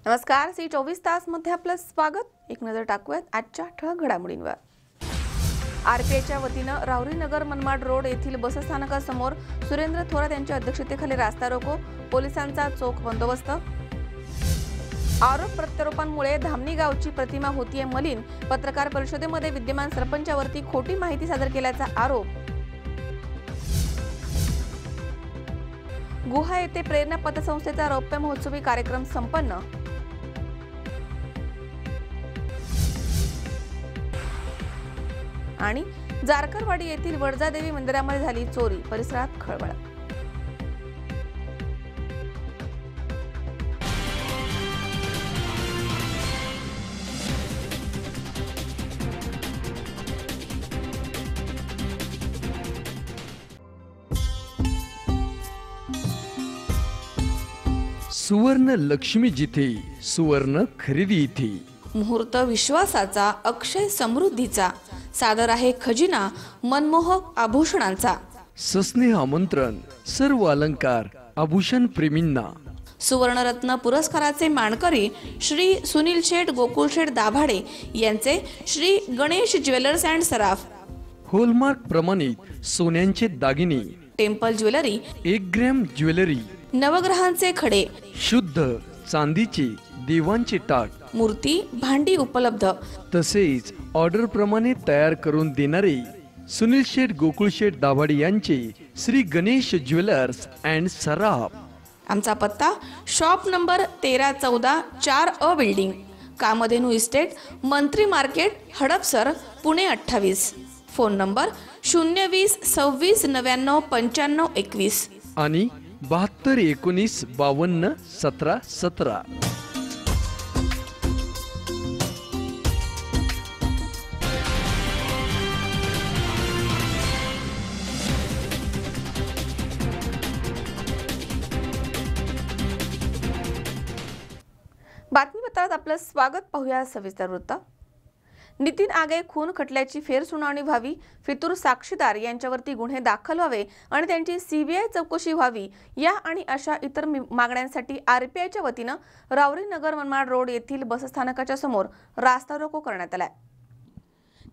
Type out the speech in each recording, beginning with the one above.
नमस्कार, सी 24 तास मध्ये आपलं स्वागत। एक नजर टाकूयात आजच्या ठळक घडामोडींवर। आरपीआयच्या वतीनं राहुरी नगर मनमाड रोड येथील बसस्थानकासमोर सुरेंद्र थोरात यांच्या अध्यक्षतेखाली रास्ता रोको, पोलिसांचा चोख बंदोबस्त। आरोप प्रत्यारोपांमुळे धामणी गावची प्रतिमा होतीये मलिन, पत्रकार परिषदेमध्ये विद्यमान सरपंचावरती खोटी माहिती सादर केल्याचा आरोप। गुहा येथे प्रेरणा पतसंस्थेचा रौप्य महोत्सवी कार्यक्रम संपन्न। आणि जारकरवाडी येथील वडजादेवी मंदिरामध्ये झाली चोरी, परिसरात खळबळ। सुवर्ण लक्ष्मी जिथे, सुवर्ण खरेदी इथे। मुहूर्त विश्वासाचा, अक्षय समृद्धीचा, सादर आहे खजिना मनमोहक आभूषणांचा। सस्नेह आमंत्रण सर्व अलंकार आभूषण प्रेमींना। सुवर्णरत्न पुरस्काराचे मानकरी श्री सुनील शेठ गोकुळ शेठ दाभाडे यांचे Shri Ganesh jewellers and Saraf. Hallmark प्रमाणित सोन्यांचे दागिने, टेम्पल ज्वेलरी, 1 ग्रॅम ज्वेलरी, नवग्रहांचे खडे, शुद्ध चांदीचे देवांचे टाट, मूर्ती भांडी उपलब्ध। तसेच ऑर्डर प्रमाणे तयार करून देणारे सुनील शेठ गोकुळ शेठ दाभाडे यांचे श्री गणेश ज्वेलर्स अँड सराफ। आमचा पत्ता shop number 1314 4A building, Kamdhenu estate, Mantri market, Hadapsar, Pune 28। Phone number 020 26 99 95 21 आणि 72 19 52 17 17। बातमीपत्रात आपलं स्वागत। पाहूया सविस्तर वृत्त। नितीन आगे खून खटल्याची फेरसुनावणी व्हावी, फितूर साक्षीदार यांच्यावरती गुन्हे दाखल व्हावे आणि त्यांची सीबीआय चौकशी व्हावी या आणि अशा इतर मागण्यांसाठी आरपीआयच्या वतीनं राहुरी नगर मनमाड रोड येथील बसस्थानकाच्या समोर रास्ता रोको करण्यात आलाय।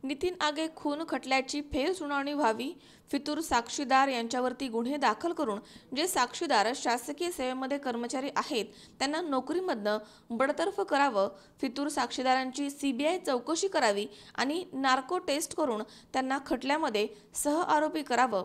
नितीन आगे खून खटल्याची फेरसुनावणी व्हावी, फितूर साक्षीदार यांच्यावरती गुन्हे दाखल करून जे साक्षीदार शासकीय सेवेमध्ये कर्मचारी आहेत त्यांना नोकरीमधनं बडतर्फ करावं, फितूर साक्षीदारांची सीबीआय चौकशी करावी आणि नार्को टेस्ट करून त्यांना खटल्यामध्ये सहआरोपी करावं।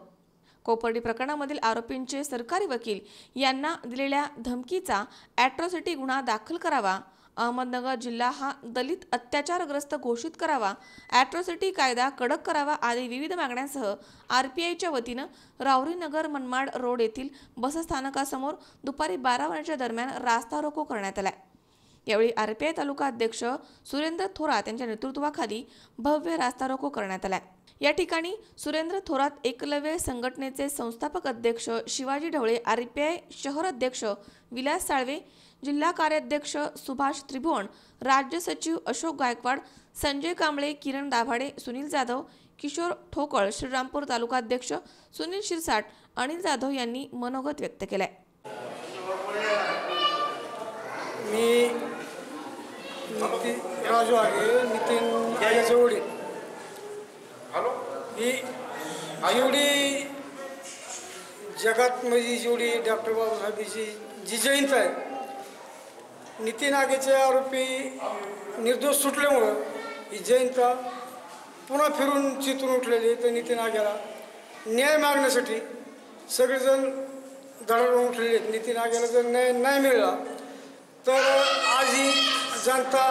कोपर्डी प्रकरणामधील आरोपींचे सरकारी वकील यांना दिलेल्या धमकीचा ॲट्रॉसिटी गुन्हा दाखल करावा, अहमदनगर जिल्हा हा दलित अत्याचारग्रस्त घोषित करावा, ॲट्रॉसिटी कायदा कडक करावा आदी विविध मागण्यांसह आरपीआयच्या वतीनं राहुरी नगर मनमाड रोड येथील बसस्थानकासमोर दुपारी 12 वाजण्याच्या दरम्यान रास्ता रोको करण्यात आला। यावेळी आरपीआय तालुका अध्यक्ष सुरेंद्र थोरात यांच्या नेतृत्वाखाली भव्य रास्ता रोको करण्यात आला। या ठिकाणी सुरेंद्र थोरात एकलव्य संघटनेचे संस्थापक अध्यक्ष शिवाजी ढवळे, आरपीआय शहर अध्यक्ष विलास साळवे, जिल्हा कार्याध्यक्ष सुभाष त्रिभुवन, राज्य सचिव अशोक गायकवाड, संजय कांबळे, किरण दाभाडे, सुनील जाधव, किशोर ठोकळ, श्रीरामपूर तालुका अध्यक्ष सुनील शिरसाट, अनिल जाधव यांनी मनोगत व्यक्त केले। मी राजू आहे, नितीन याच्या वडील। ही एवढी जगात म्हणजे जेवढी डॉक्टर बाबासाहेबांची जी जयंती आहे, नितीन आगेचे आरोपी निर्दोष सुटल्यामुळं ही जयंती पुन्हा फिरून चितून उठलेली। तर नितीन आगेला न्याय मागण्यासाठी सगळेजण धडाडून उठलेले आहेत। नितीन आगेला जर न्याय नाही मिळाला तर आज ही जनता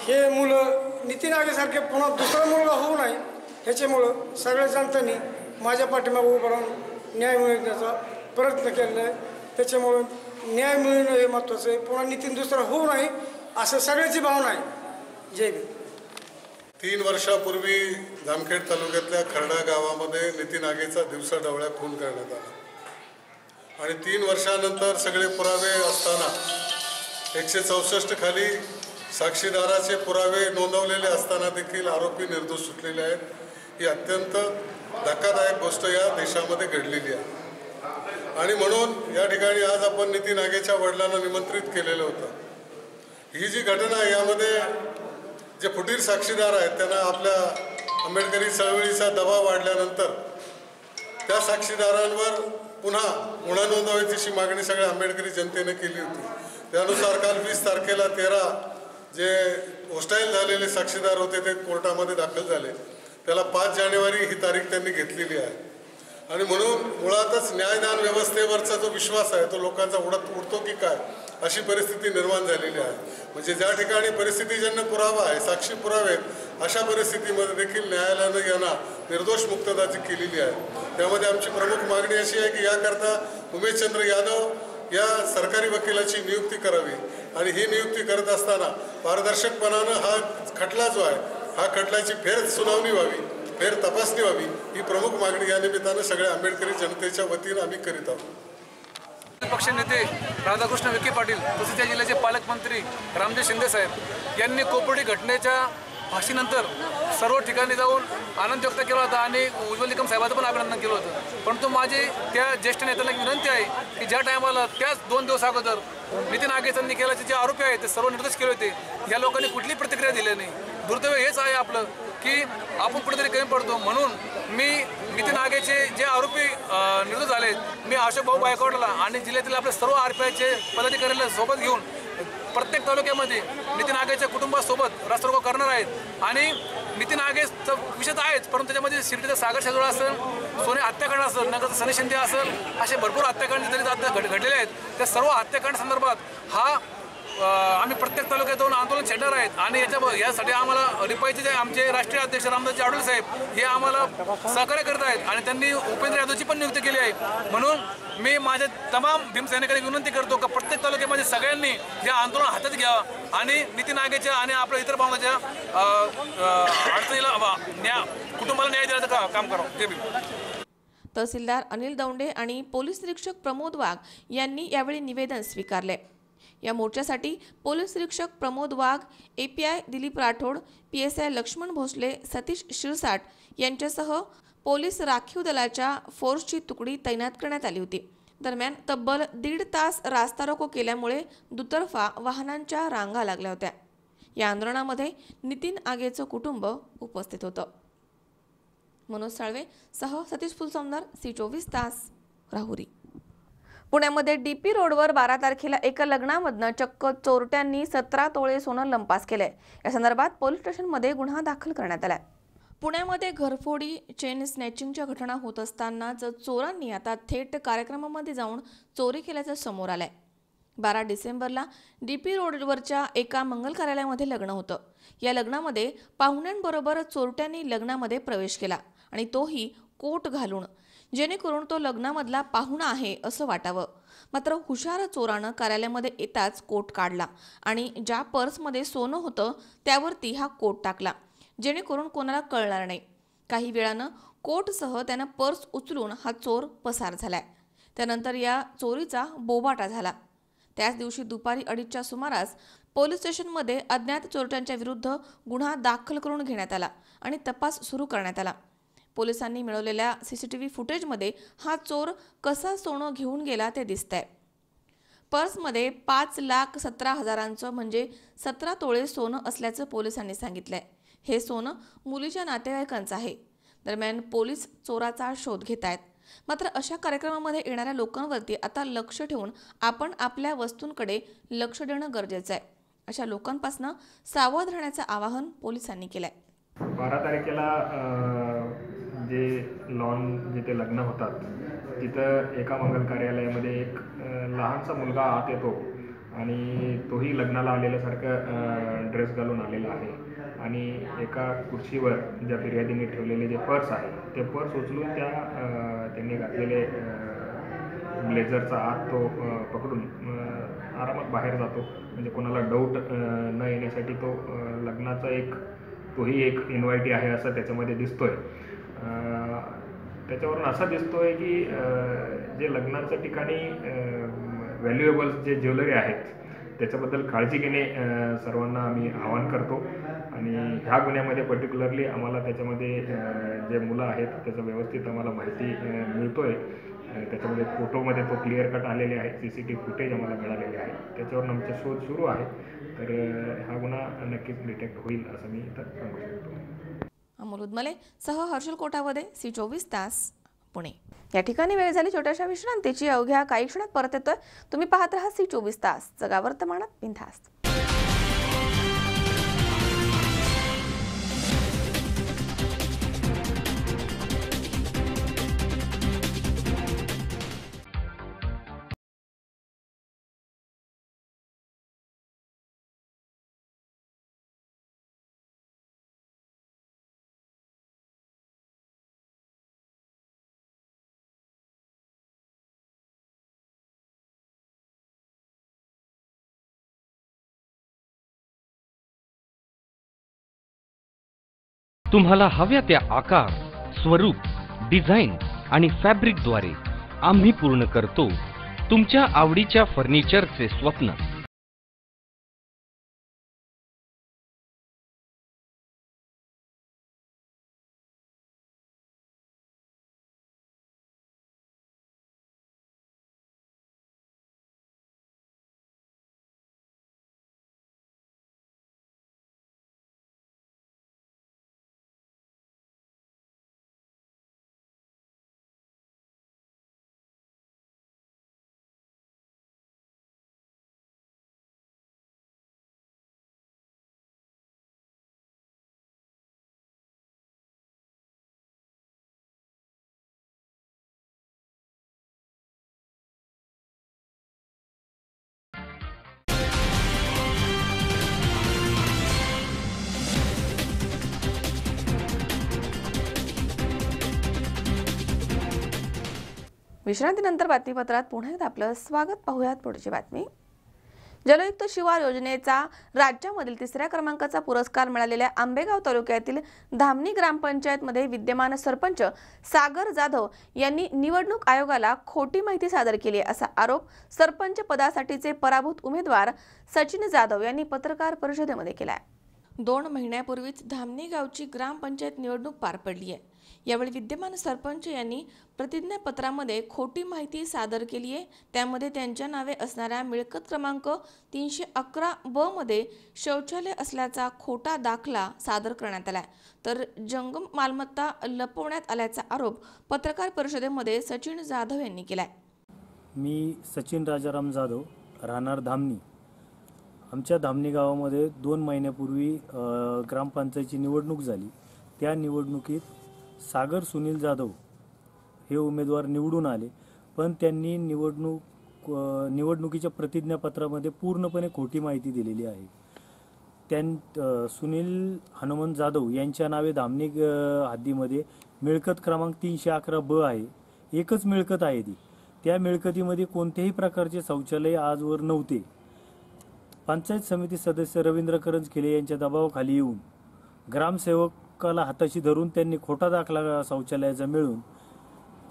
हे मुलं नितीन आगेसारखे पुन्हा दुसरा मुलगा होऊ नये ह्याच्यामुळं सगळ्या जनतांनी माझ्या पाठीमागे उभं राहून न्याय मिळवण्याचा प्रयत्न केलेला आहे। त्याच्यामुळं न्याय मिळणं हे महत्त्वाचं आहे, पुन्हा नितीन दुसरा होऊ नये असं सगळ्याची भावना आहे। जय भीम। 3 वर्षापूर्वी जामखेड तालुक्यातल्या खर्डा गावामध्ये नितीन आगेचा दिवसा ढवळ्या खून करण्यात आला आणि 3 वर्षानंतर सगळे पुरावे असताना 164 खाली साक्षीदाराचे पुरावे नोंदवलेले असताना देखील आरोपी निर्दोष सुटलेले आहेत। ही अत्यंत धक्कादायक गोष्ट या देशामध्ये घडलेली आहे आणि म्हणून या ठिकाणी आज आपण नितीन आगेच्या वडिलांना निमंत्रित केलेलं होतं ही जी घटना आहे यामध्ये जे फुटीर साक्षीदार आहेत त्यांना आपल्या आंबेडकरी चळवळीचा दबाव वाढल्यानंतर त्या साक्षीदारांवर पुन्हा गुन्हा नोंदवायची अशी मागणी सगळ्या आंबेडकरी जनतेने केली होती. त्यानुसार काल 20 तारखेला 13 जे होस्टाईल झालेले साक्षीदार होते ते कोर्टामध्ये दाखल झाले. त्याला 5 जानेवारी ही तारीख त्यांनी घेतलेली आहे. आणि म्हणून मुळातच न्यायदान व्यवस्थेवरचा जो विश्वास आहे तो लोकांचा उडतो की काय अशी परिस्थिती निर्माण झालेली आहे. म्हणजे ज्या ठिकाणी परिस्थितीजन्य पुरावा आहे, साक्षी पुरावे आहेत, अशा परिस्थितीमध्ये देखील न्यायालयानं यांना निर्दोष मुक्तता केलेली आहे. त्यामध्ये आमची प्रमुख मागणी अशी आहे की याकरता उमेशचंद्र यादव या सरकारी वकिलाची नियुक्ती करावी आणि ही नियुक्ती करत असताना पारदर्शकपणानं हा खटला जो आहे हा खटल्याची फेर सुनावणी व्हावी, फेर तपासणी व्हावी ही प्रमुख मागणी या निमित्तानं सगळ्या आंबेडकरी जनतेच्या वतीनं आम्ही करीत आहोत. पक्ष नेते राधाकृष्ण विखे पाटील तसेच या जिल्ह्याचे पालकमंत्री रामजी शिंदे साहेब यांनी कोपर्डी घटनेच्या फाशीनंतर सर्व ठिकाणी जाऊन आनंद व्यक्त केला होता आणि उज्ज्वल निकम साहेबांचं पण अभिनंदन केलं होतं. परंतु माझी त्या ज्येष्ठ नेत्यांना विनंती आहे की ज्या टायमाला त्याच 2 दिवस अगोदर नितीन आगेचं निकालाचे जे आरोपी आहेत ते सर्व निर्दोष केले होते, या लोकांनी कुठली प्रतिक्रिया दिली नाही. दुर्दैव हेच आहे आपलं की आपण कुठेतरी कमी पडतो. म्हणून मी नितीन आगेचे जे आरोपी निर्दोष झाले मी अशोक भाऊ गायकवाडला आणि जिल्ह्यातील आपल्या सर्व RPIचे पदाधिकाऱ्यांना सोबत घेऊन प्रत्येक तालुक्यामध्ये नितीन आगेच्या कुटुंबासोबत रास्ता रोको करणार आहेत. आणि नितीन आगेचा विषय तर आहेच, परंतु त्याच्यामध्ये शिर्डीचा सागर शेजवळ असेल, सोने हत्याकांड असेल, नगरचा सनी शिंदे असेल, असे भरपूर हत्याकांड जरी आता घडलेले आहेत. त्या सर्व हत्याकांड संदर्भात हा आम्ही प्रत्येक तालुक्यात जाऊन आंदोलन छेडणार आहेत. आणि यासाठी आम्हाला रिपाईचे जे आमचे राष्ट्रीय अध्यक्ष रामदासजी आडोले साहेब हे आम्हाला सहकार्य करत आहेत आणि त्यांनी उपेंद्र यादवची पण नियुक्ती केली आहे. म्हणून मी माझ्या तमाम भीमसैनिकांनी विनंती करतो की प्रत्येक तालुक्यामध्ये सगळ्यांनी हे आंदोलन हातात घ्यावं आणि नितीन आगेच्या आणि आपल्या इतर भावनाच्या अडचणीला कुटुंबाला न्याय देण्याचं काम करावं. ते तहसीलदार अनिल दौंडे आणि पोलीस निरीक्षक प्रमोद वाघ यांनी यावेळी निवेदन स्वीकारले. या मोर्चासाठी पोलीस निरीक्षक प्रमोद वाघ, API दिलीप राठोड, PSI लक्ष्मण भोसले, सतीश शिरसाट यांच्यासह पोलीस राखीव दलाच्या फोर्सची तुकडी तैनात करण्यात आली होती. दरम्यान तब्बल 1.5 तास रास्ता रोको केल्यामुळे दुतर्फा वाहनांच्या रांगा लागल्या होत्या. या आंदोलनामध्ये नितीन आगेचं कुटुंब उपस्थित होतं. मनोज साळवे सह सतीश फुलसौंदर, C24 तास, राहुरी. पुण्यामध्ये DP रोडवर 12 तारखेला एका लग्नामधनं चक्क चोरट्यांनी 17 तोळे सोनं लंपास केलंय. या संदर्भात पोलीस स्टेशनमध्ये गुन्हा दाखल करण्यात आलाय. पुण्यामध्ये घरफोडी, चेन स्नॅचिंगच्या घटना होत असतानाच चोरांनी आता थेट कार्यक्रमामध्ये जाऊन चोरी केल्याचं समोर आलंय. 12 डिसेंबरला DP रोडवरच्या एका मंगल कार्यालयामध्ये लग्न होतं. या लग्नामध्ये पाहुण्यांबरोबर चोरट्यांनी लग्नामध्ये प्रवेश केला आणि तोही कोट घालून, जेणेकरून तो लग्नामधला पाहुणा आहे असं वाटावं. मात्र हुशार चोरानं कार्यालयामध्ये येताच कोट काढला आणि ज्या पर्समध्ये सोनं होतं त्यावरती हा कोट टाकला, जेणेकरून कोणाला कळणार नाही. काही वेळानं कोटसह त्यानं पर्स उचलून हा चोर पसार झालाय. त्यानंतर या चोरीचा बोबाटा झाला. त्याच दिवशी दुपारी 2:30च्या सुमारास पोलीस स्टेशनमध्ये अज्ञात चोरट्यांच्या विरुद्ध गुन्हा दाखल करून घेण्यात आला आणि तपास सुरू करण्यात आला. पोलिसांनी मिळवलेल्या CCTV फुटेजमध्ये हा चोर कसा सोनं घेऊन गेला ते दिसतंय. पर्समध्ये 5,17,000 म्हणजे 17 तोळे सोनं असल्याचं पोलिसांनी सांगितलंय. हे सोनं मुलीच्या नातेवाईकांचं आहे. दरम्यान पोलीस चोराचा शोध घेत आहेत. मात्र अशा कार्यक्रमामध्ये येणाऱ्या लोकांवरती आता लक्ष ठेवून आपण आपल्या वस्तूंकडे लक्ष देणं गरजेचं आहे. अशा लोकांपासून सावध राहण्याचं आवाहन पोलिसांनी केलंय. 12 तारखेला जे लॉन जिथे लग्न होतात तिथं एका मंगल कार्यालयामध्ये एक लहानसा मुलगा आत येतो आणि तोही लग्नाला आलेल्यासारखं ड्रेस घालून आलेला आहे आणि एका कुर्सीवर ज्या फिर्यादीने ठेवलेले जे पर्स आहे ते पर्स उचलून त्यांनी घातलेले ब्लेझरचा आत तो पकडून आरामात बाहेर जातो. म्हणजे कोणाला डाऊट न येण्यासाठी तो लग्नाचा तोही एक इन्व्हायटी आहे असं त्याच्यामध्ये दिसतोय. त्याच्यावरून असं दिसतोय की जे लग्नाच्या ठिकाणी व्हॅल्युएबल्स जे ज्वेलरी आहेत त्याच्याबद्दल काळजी घेणे सर्वांना आम्ही आवाहन करतो. आणि ह्या गुन्ह्यामध्ये पर्टिक्युलरली आम्हाला त्याच्यामध्ये जे मुलं आहेत त्याचं व्यवस्थित आम्हाला माहिती मिळतोय. त्याच्यामध्ये फोटोमध्ये तो क्लिअर कट आलेले आहे, CCTV फुटेज आम्हाला मिळालेले आहे, त्याच्यावर आमचे शोध सुरू आहे. तर हा गुन्हा नक्कीच डिटेक्ट होईल असं मी इथं सांगू शकतो. अमोल उदमले सह हर्षल कोठावदे, C24 तास, पुणे. या ठिकाणी वेळ झाली छोट्याशा विश्रांतीची. अवघ्या काही क्षणात परत येतोय. तुम्ही पाहत राहा C24 तास, जगा वर्तमानात बिनधास्त. तुम्हाला हव्या त्या आकार, स्वरूप, डिझाईन आणि फॅब्रिकद्वारे आम्ही पूर्ण करतो तुमच्या आवडीच्या फर्निचरचे स्वप्न. विश्रांतीनंतर बातमीपत्रात पुन्हा एकदा आपलं स्वागत. पाहूयात पुढची बातमी. जलयुक्त शिवार योजनेचा राज्यामधील 3ऱ्या क्रमांकाचा पुरस्कार मिळालेल्या आंबेगाव तालुक्यातील धामणी ग्रामपंचायतमध्ये विद्यमान सरपंच सागर जाधव यांनी निवडणूक आयोगाला खोटी माहिती सादर केली असा आरोप सरपंच पदासाठीचे पराभूत उमेदवार सचिन जाधव यांनी पत्रकार परिषदेमध्ये केला. 2 महिन्यापूर्वीच धामणी गावची ग्रामपंचायत निवडणूक पार पडली आहे. यावेळी विद्यमान सरपंच यांनी प्रतिज्ञापत्रामध्ये खोटी माहिती सादर केली आहे. त्यामध्ये त्यांच्या नावे असणाऱ्या मिळकत क्रमांक 311 ब मध्ये शौचालय असल्याचा खोटा दाखला सादर करण्यात आला, तर जंगम मालमत्ता लपवण्यात आल्याचा आरोप पत्रकार परिषदेमध्ये सचिन जाधव यांनी केलाय. मी सचिन राजाराम जाधव, राहणार धामणी. आमच्या धामणी गावामध्ये 2 महिन्यापूर्वी ग्रामपंचायतीची निवडणूक झाली. त्या निवडणुकीत सागर सुनील जाधव हे उमेदवार निवडून आले, पण त्यांनी निवडणुकीच्या प्रतिज्ञापत्रामध्ये पूर्णपणे खोटी माहिती दिलेली आहे. सुनील हनुमंत जाधव यांच्या नावे धामणी हद्दीमध्ये मिळकत क्रमांक 311 ब आहे. एकच मिळकत आहे ती. त्या मिळकतीमध्ये कोणत्याही प्रकारचे शौचालय आजवर नव्हते. पंचायत समिती सदस्य रवींद्र करंजखेले यांच्या दबावाखाली येऊन ग्रामसेवकाला हाताशी धरून त्यांनी खोटा दाखला शौचालयाचा मिळून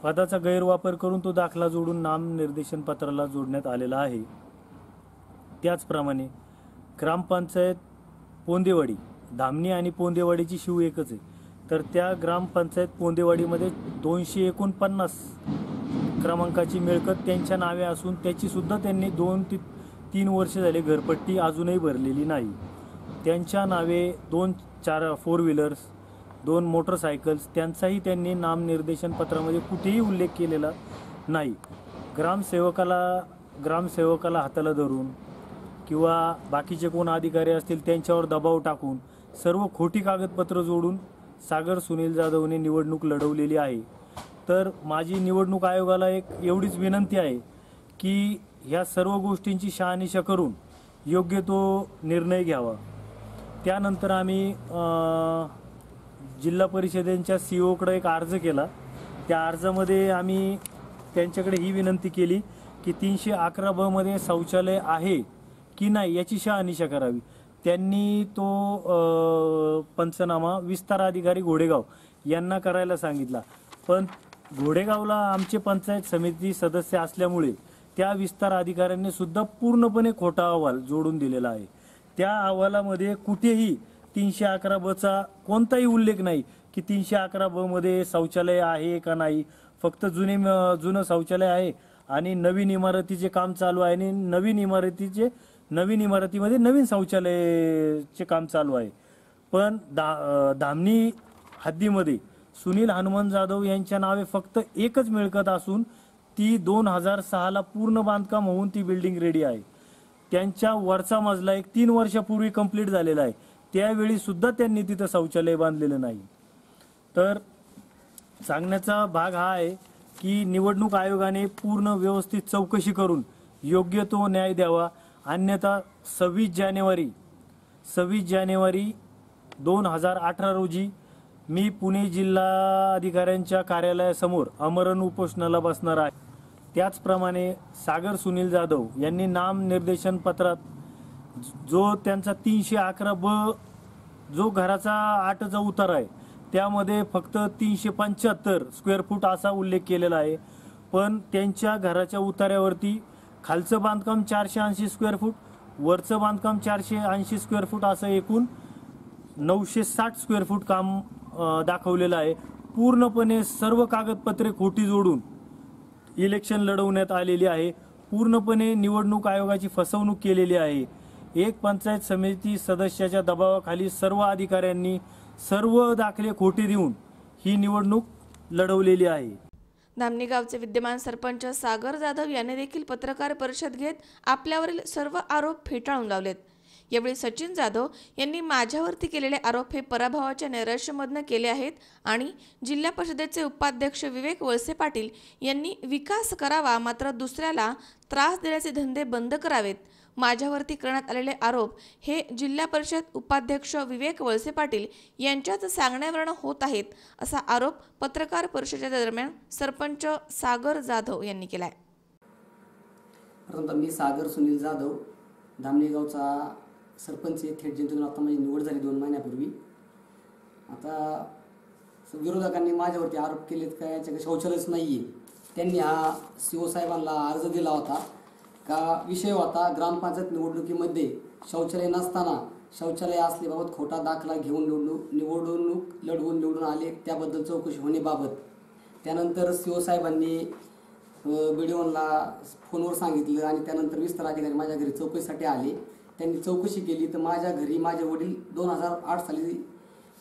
पदाचा गैरवापर करून तो दाखला जोडून नामनिर्देशन पत्राला जोडण्यात आलेला आहे. त्याचप्रमाणे ग्रामपंचायत पोंदेवाडी, धामणी आणि पोंदेवाडीची शिव एकच आहे, तर त्या ग्रामपंचायत पोंदेवाडीमध्ये 249 क्रमांकाची मिळकत त्यांच्या नावे असून त्याची सुद्धा त्यांनी 2 ते 3 वर्ष झाले घरपट्टी अजूनही भरलेली नाही. त्यांच्या नावे 2 4 व्हीलर्स, 2 मोटरसायकल्स त्यांचाही त्यांनी नामनिर्देशन पत्रामध्ये कुठेही उल्लेख केलेला नाही. ग्रामसेवकाला हाताला धरून किंवा बाकीचे कोण अधिकारी असतील त्यांच्यावर दबाव टाकून सर्व खोटी कागदपत्र जोडून सागर सुनील जाधवने निवडणूक लढवलेली आहे. तर माझी निवडणूक आयोगाला एक एवढीच विनंती आहे की ह्या सर्व गोष्टींची शहानिशा करून योग्य तो निर्णय घ्यावा. त्यानंतर आम्ही जिल्हा परिषदेच्या COकडे एक अर्ज केला. त्या अर्जामध्ये आम्ही त्यांच्याकडे ही विनंती केली की 311 ब मध्ये शौचालय आहे की नाही याची शहानिशा करावी. त्यांनी तो पंचनामा विस्तार अधिकारी घोडेगाव यांना करायला सांगितला, पण घोडेगावला आमचे पंचायत समिती सदस्य असल्यामुळे त्या विस्तार अधिकाऱ्यांनी सुद्धा पूर्णपणे खोटा अहवाल जोडून दिलेला आहे. त्या अहवालामध्ये कुठेही 311 बचा कोणताही उल्लेख नाही की 311 ब मध्ये शौचालय आहे का नाही. फक्त जुनं शौचालय आहे आणि नवीन इमारतीचे काम चालू आहे आणि नवीन इमारतीमध्ये नवीन शौचालयाचे काम चालू आहे. पण धामणी हद्दीमध्ये सुनील हनुमंत जाधव यांच्या नावे फक्त एकच मिळकत असून ती 2006ला पूर्ण बांधकाम होऊन ती बिल्डिंग रेडी आहे. त्यांच्या वरचा मजला एक 3 वर्षापूर्वी कंप्लीट झालेला आहे. त्यावेळी सुद्धा त्यांनी तिथं शौचालय बांधलेलं नाही. तर सांगण्याचा भाग हा आहे की निवडणूक आयोगाने पूर्ण व्यवस्थित चौकशी करून योग्य तो न्याय द्यावा. अन्यथा 26 जानेवारी 2018 रोजी मी पुणे जिल्हाधिकाऱ्यांच्या कार्यालयासमोर आमरण उपोषणाला बसणार आहे. त्याचप्रमाणे सागर सुनील जाधव यांनी नामनिर्देशन पत्रात जो त्यांचा 311 जो घराचा 8चा उतारा आहे त्यामध्ये फक्त 375 स्क्वेअर फूट असा उल्लेख केलेला आहे. पण त्यांच्या घराच्या उतार्यावरती खालचं बांधकाम 480 स्क्वेअर फूट, वरचं बांधकाम 480 स्क्वेअर फूट असं एकूण 960 स्क्वेअर फूट काम दाखवलेलं आहे. पूर्णपणे सर्व कागदपत्रे खोटी जोडून इलेक्शन लढवण्यात आलेली आहे. पूर्णपणे निवडणूक आयोगाची फसवणूक केलेली आहे. एक पंचायत समिती सदस्याच्या दबावाखाली सर्व अधिकाऱ्यांनी सर्व दाखले खोटे देऊन ही निवडणूक लढवलेली आहे. धामणी गावचे विद्यमान सरपंच सागर जाधव यांनी देखील पत्रकार परिषद घेत आपल्यावरील सर्व आरोप फेटाळून लावलेत. यावेळी सचिन जाधव यांनी माझ्यावरती केलेले आरोप हे पराभवाच्या नैराश्यामधनं केले आहेत आणि जिल्हा परिषदेचे उपाध्यक्ष विवेक वळसे पाटील यांनी विकास करावा मात्र दुसऱ्याला त्रास देण्याचे धंदे बंद करावेत. माझ्यावरती करण्यात आलेले आरोप हे जिल्हा परिषद उपाध्यक्ष विवेक वळसे पाटील यांच्याच सांगण्यावरून होत आहेत असा आरोप पत्रकार परिषदेच्या दरम्यान सरपंच सागर जाधव यांनी केलाय. मी सागर सुनील जाधव धामणी गावचा सरपंच थेट जनतेतून आता माझी निवड झाली 2 महिन्यापूर्वी. आता विरोधकांनी माझ्यावरती आरोप केलेत का याच्याकडे शौचालयच नाही आहे. त्यांनी हा CO साहेबांना अर्ज दिला होता का विषय होता ग्रामपंचायत निवडणुकीमध्ये शौचालय नसताना शौचालय असल्याबाबत खोटा दाखला घेऊन निवडणूक लढवून निवडून आले त्याबद्दल चौकशी होण्याबाबत. त्यानंतर CO साहेबांनी BDOला फोनवर सांगितलं आणि त्यानंतर विस्तार अधिकारी माझ्या घरी चौकशीसाठी आले. त्यांनी चौकशी केली तर माझ्या घरी माझे वडील 2008 साली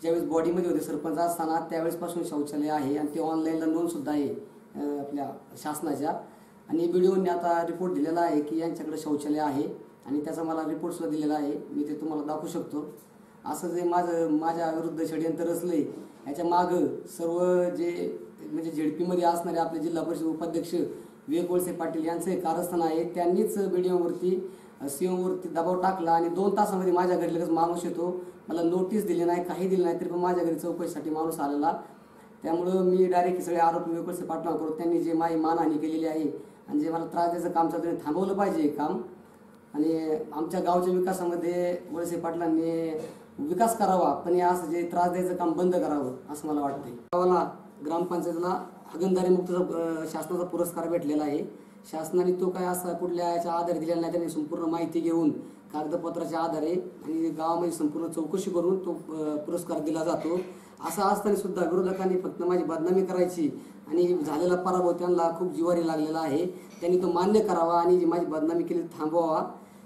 ज्यावेळेस बॉडीमध्ये होते सरपंच असताना त्यावेळेसपासून शौचालय आहे आणि ते ऑनलाईनला नोंदसुद्धा आहे आपल्या शासनाच्या. आणि BDOने आता रिपोर्ट दिलेला आहे की यांच्याकडे शौचालय आहे आणि त्याचा मला रिपोर्टसुद्धा दिलेला आहे. मी ते तुम्हाला दाखवू शकतो. असं जे माझ्या विरुद्ध षडयंत्र रचले याच्या मागं सर्व जे म्हणजे ZP असणारे आपले जिल्हा परिषद उपाध्यक्ष विवेक वळसे पाटील यांचं कारस्थान आहे. त्यांनीच BDOवरती COवरती दबाव टाकला आणि 2 तासामध्ये माझ्या घरी लगेच माणूस येतो. मला नोटीस दिली नाही, काही दिलं नाही, तरी पण माझ्या घरी चौकशीसाठी माणूस आलेला. त्यामुळं मी डायरेक्ट सगळे आरोप विवेक वळसे पाटलांवर करून त्यांनी जे माझी मानहानी केलेली आहे आणि जे मला त्रास द्यायचं काम चालतं ते थांबवलं पाहिजे काम. आणि आमच्या गावच्या विकासामध्ये वळसे पाटलांनी विकास करावा पण हे असं जे त्रास द्यायचं काम बंद करावं असं मला वाटतंय. गावाला ग्रामपंचायतीला हागणदारी मुक्त शासनाचा पुरस्कार भेटलेला आहे. शासनाने तो काय असा कुठल्या याच्या आधारे दिलेला नाही. त्यांनी संपूर्ण माहिती घेऊन कागदपत्राच्या आधारे आणि गावामध्ये संपूर्ण चौकशी करून तो पुरस्कार दिला जातो. असं असताना सुद्धा विरोधकांनी फक्त माझी बदनामी करायची आणि झालेला पराभव त्यांना खूप जिव्हारी लागलेला आहे. त्यांनी तो मान्य करावा आणि जी माझी बदनामी केली थांबवावा.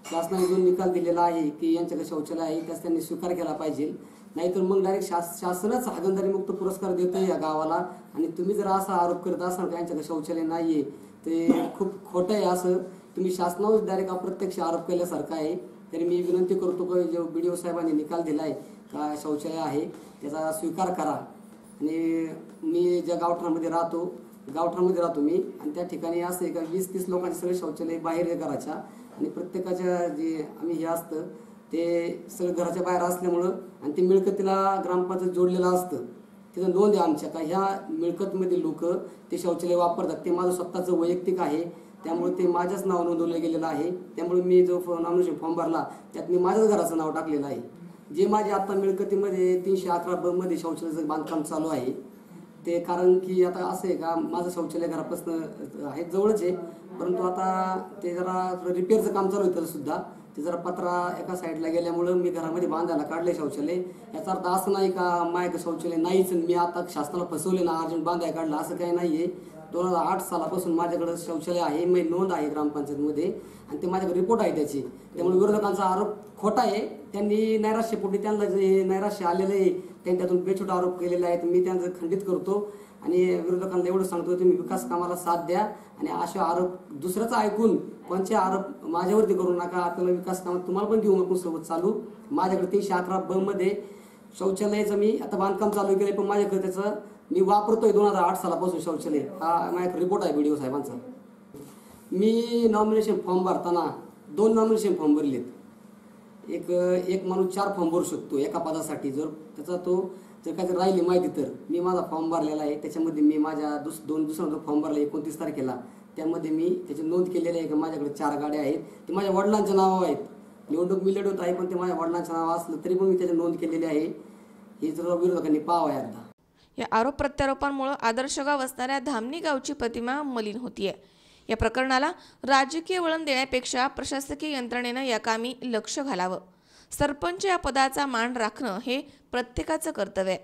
शासनाने जो निकाल दिलेला आहे की यांच्याकडे शौचालय आहे त्याचा त्यांनी स्वीकार केला पाहिजे. नाहीतर मग डायरेक्ट शासनच हागणदारी मुक्त पुरस्कार देतोय या गावाला आणि तुम्ही जर असा आरोप करत असाल की यांच्याकडे शौचालय नाही आहे ते खूप खोटं आहे. असं तुम्ही शासनावर डायरेक्ट अप्रत्यक्ष आरोप केल्यासारखं आहे. तरी मी विनंती करतो की जो BDO साहेबांनी निकाल दिला आहे का शौचालय आहे त्याचा स्वीकार करा. आणि मी ज्या गावठाणामध्ये राहतो मी आणि त्या ठिकाणी असं आहे का 20-30 लोकांचे सगळे शौचालय बाहेर आहे घराच्या आणि प्रत्येकाच्या जे आम्ही हे असतं ते सगळं घराच्या बाहेर असल्यामुळं आणि ते मिळकतीला ग्रामपंचायत जोडलेलं असतं. तिथं नोंद आहे आमच्या का ह्या मिळकतमधील लोक ते शौचालय वापरतात. ते माझं स्वतःचं वैयक्तिक आहे त्यामुळे ते माझ्याच नाव नोंदवलं गेलेलं आहे. त्यामुळे मी जो नॉमिनेशन फॉर्म भरला त्यात मी माझ्याच घराचं नाव टाकलेलं आहे. जे माझे आता मिळकतीमध्ये 311 मध्ये शौचालयाचं बांधकाम चालू आहे ते कारण की आता असं आहे का माझं शौचालय घरापासून आहे जवळच आहे परंतु आता ते जरा रिपेअरचं काम चालू आहे तर सुद्धा ते जरा पत्रा एका साईडला गेल्यामुळं मी घरामध्ये बांधायला काढले शौचालय. याचा अर्थ असं नाही का माझ्याकडे शौचालय नाहीच मी आता शासनाला फसवले ना अर्जंट बांधायला काढलं असं काही नाही आहे. 2008 सालापासून माझ्याकडे शौचालय आहे, मी नोंद आहे ग्रामपंचायतमध्ये आणि ते माझ्याकडे रिपोर्ट आहे त्याची. त्यामुळे विरोधकांचा आरोप खोटा आहे. त्यांनी नैराश्यपोटी त्यांना जे नैराश्य आलेलं आहे त्यांनी त्यातून बेछूट आरोप केलेले आहेत. मी त्यांचं खंडित करतो आणि विरोधकांना एवढं सांगतो तुम्ही विकास कामाला साथ द्या आणि असे आरोप दुसऱ्याचा ऐकून कोणते आरोप माझ्यावरती करू नका. आपल्याला विकास कामात तुम्हाला पण देऊ नको सोबत चालू. माझ्याकडे 311 मध्ये शौचालयाचं मी आता बांधकाम चालू केलं, पण माझ्याकडे त्याचं मी वापरतोय 2008 सालापासून शौचालय. हा माझ्याकडे रिपोर्ट आहे BDO साहेबांचा. मी नॉमिनेशन फॉर्म भरताना 2 नॉमिनेशन फॉर्म भरलेत. एक माणूस 4 फॉर्म भरू शकतो एका पदासाठी. जर त्याचा तो जर काय राहिली माहिती तर मी माझा फॉर्म भरलेला आहे. त्याच्यामध्ये मी माझ्या दुसरा फॉर्म भरला 29 तारखेला. त्यामध्ये मी त्याची नोंद केलेली आहे की माझ्याकडे 4 गाड्या आहेत. ते माझ्या वडिलांच्या नावावर आहेत. निवडणूक मी लढवत आहे पण ते माझ्या वडिलांच्या नावावर असलं तरी पण मी त्याची नोंद केलेली आहे. हे जर विरोधकांनी पाहावं एकदा. या आरोप प्रत्यारोपांमुळे आदर्श गाव असणाऱ्या धामणी गावची प्रतिमा मलिन होतीये. या प्रकरणाला राजकीय वळण देण्यापेक्षा प्रशासकीय यंत्रणेनं या कामी लक्ष घालावं. सरपंच या पदाचा मान राखणं हे प्रत्येकाचं कर्तव्य आहे.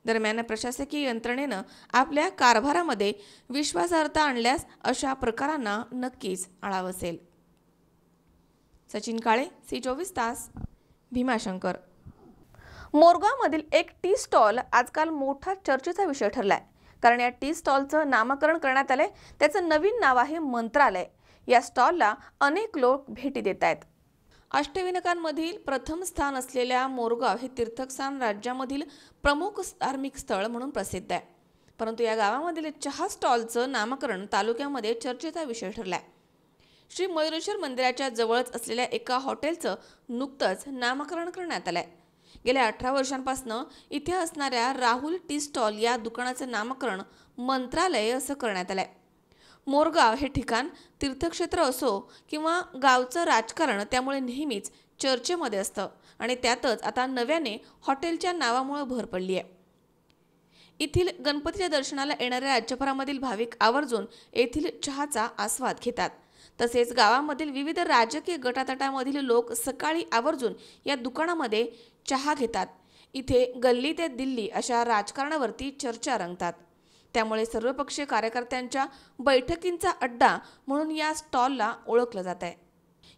दरम्यान प्रशासकीय यंत्रणेनं आपल्या कारभारामध्ये विश्वासार्हता आणल्यास अशा प्रकारांना नक्कीच आळा बसेल. सचिन काळे, C24 तास, भीमाशंकर. मोरगावमधील एक टी स्टॉल आजकाल मोठा चर्चेचा विषय ठरलाय. कारण या टी स्टॉलचं नामकरण करण्यात आलंय. त्याचं नवीन नाव आहे मंत्रालय. या स्टॉलला अनेक लोक भेटी देत आहेत. अष्टविनायकांमधील प्रथम स्थान असलेल्या मोरगाव हे तीर्थस्थान राज्यामधील प्रमुख धार्मिक स्थळ म्हणून प्रसिद्ध आहे. परंतु या गावामधील चहा स्टॉलचं नामकरण तालुक्यामध्ये चर्चेचा विषय ठरलाय. श्री मयुरेश्वर मंदिराच्या जवळच असलेल्या एका हॉटेलचं नुकतंच नामकरण करण्यात आलंय. गेल्या 18 वर्षांपासून इथे असणाऱ्या राहुल टी स्टॉल या दुकानाचं नामकरण मंत्रालय असं करण्यात आलंय. मोरगाव हे ठिकाण तीर्थक्षेत्र असो किंवा गावचं राजकारण त्यामुळे नेहमीच चर्चेमध्ये असतं आणि त्यातच आता नव्याने हॉटेलच्या नावामुळे भर पडली आहे. येथील गणपतीच्या दर्शनाला येणाऱ्या राज्यभरामधील भाविक आवर्जून येथील चहाचा आस्वाद घेतात. तसेच गावामधील विविध राजकीय गटातटामधील लोक सकाळी आवर्जून या दुकानामध्ये चहा घेतात. इथे गल्ली ते दिल्ली अशा राजकारणावरती चर्चा रंगतात. त्यामुळे सर्वपक्षीय कार्यकर्त्यांच्या बैठकींचा अड्डा म्हणून या स्टॉलला ओळखलं जात आहे.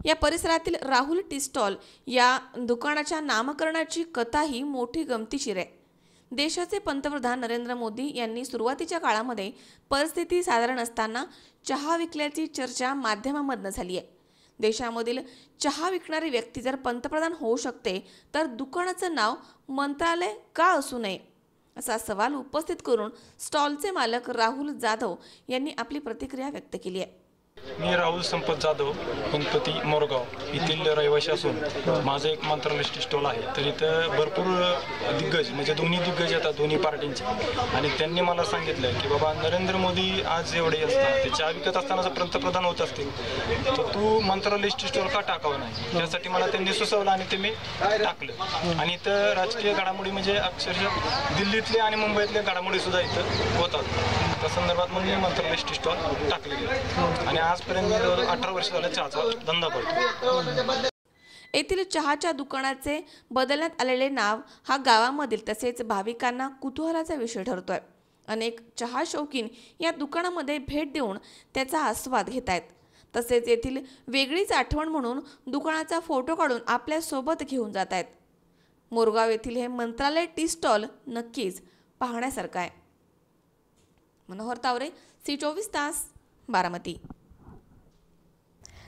या परिसरातील राहुल टी स्टॉल या दुकानाच्या नामकरणाची कथाही मोठी गमतीशीर आहे. देशाचे पंतप्रधान नरेंद्र मोदी यांनी सुरुवातीच्या काळामध्ये परिस्थिती साधारण असताना चहा विकल्याची चर्चा माध्यमांमधून झाली आहे. देशामधील चहा विकणारी व्यक्ती जर पंतप्रधान होऊ शकते तर दुकानाचं नाव मंत्रालय का असू नये असा सवाल उपस्थित करून स्टॉलचे मालक राहुल जाधव यांनी आपली प्रतिक्रिया व्यक्त केली आहे. मी राहुल संपत जाधव, गणपती मोरगाव येथील रहिवासी असून माझं एक मंत्रालय स्टॉल आहे. तर इथं भरपूर दिग्गज म्हणजे दोन्ही दिग्गज येतात दोन्ही पार्टींचे आणि त्यांनी मला सांगितलं की बाबा नरेंद्र मोदी आज एवढे असतात ते चहा विकत असताना जर पंतप्रधान होत असतील तर तू मंत्रालय स्टॉल का टाकावं नाही. त्यासाठी मला त्यांनी सुचवलं आणि ते मी टाकलं. आणि इथं राजकीय घडामोडी म्हणजे अक्षरशः दिल्लीतले आणि मुंबईतले घडामोडी सुद्धा इथं होतात. त्या संदर्भात मग मी मंत्रालय स्टॉल टाकले गेले आणि आजपर्यंत 18 वर्ष झाले चहाचा धंदा करतो. येथील चहाच्या दुकानाचे बदलण्यात आलेले नाव हा गावामधील तसेच भाविकांना कुतूहलाचा विषय ठरतोय. अनेक चहा शौकीन या दुकानामध्ये भेट देऊन त्याचा आस्वाद घेत आहेत. तसेच येथील वेगळीच आठवण म्हणून दुकानाचा फोटो काढून आपल्या सोबत घेऊन जात आहेत. मोरगाव येथील हे मंत्रालय टी स्टॉल नक्कीच पाहण्यासारखं आहे. मनोहर तावरे, C24 तास, बारामती.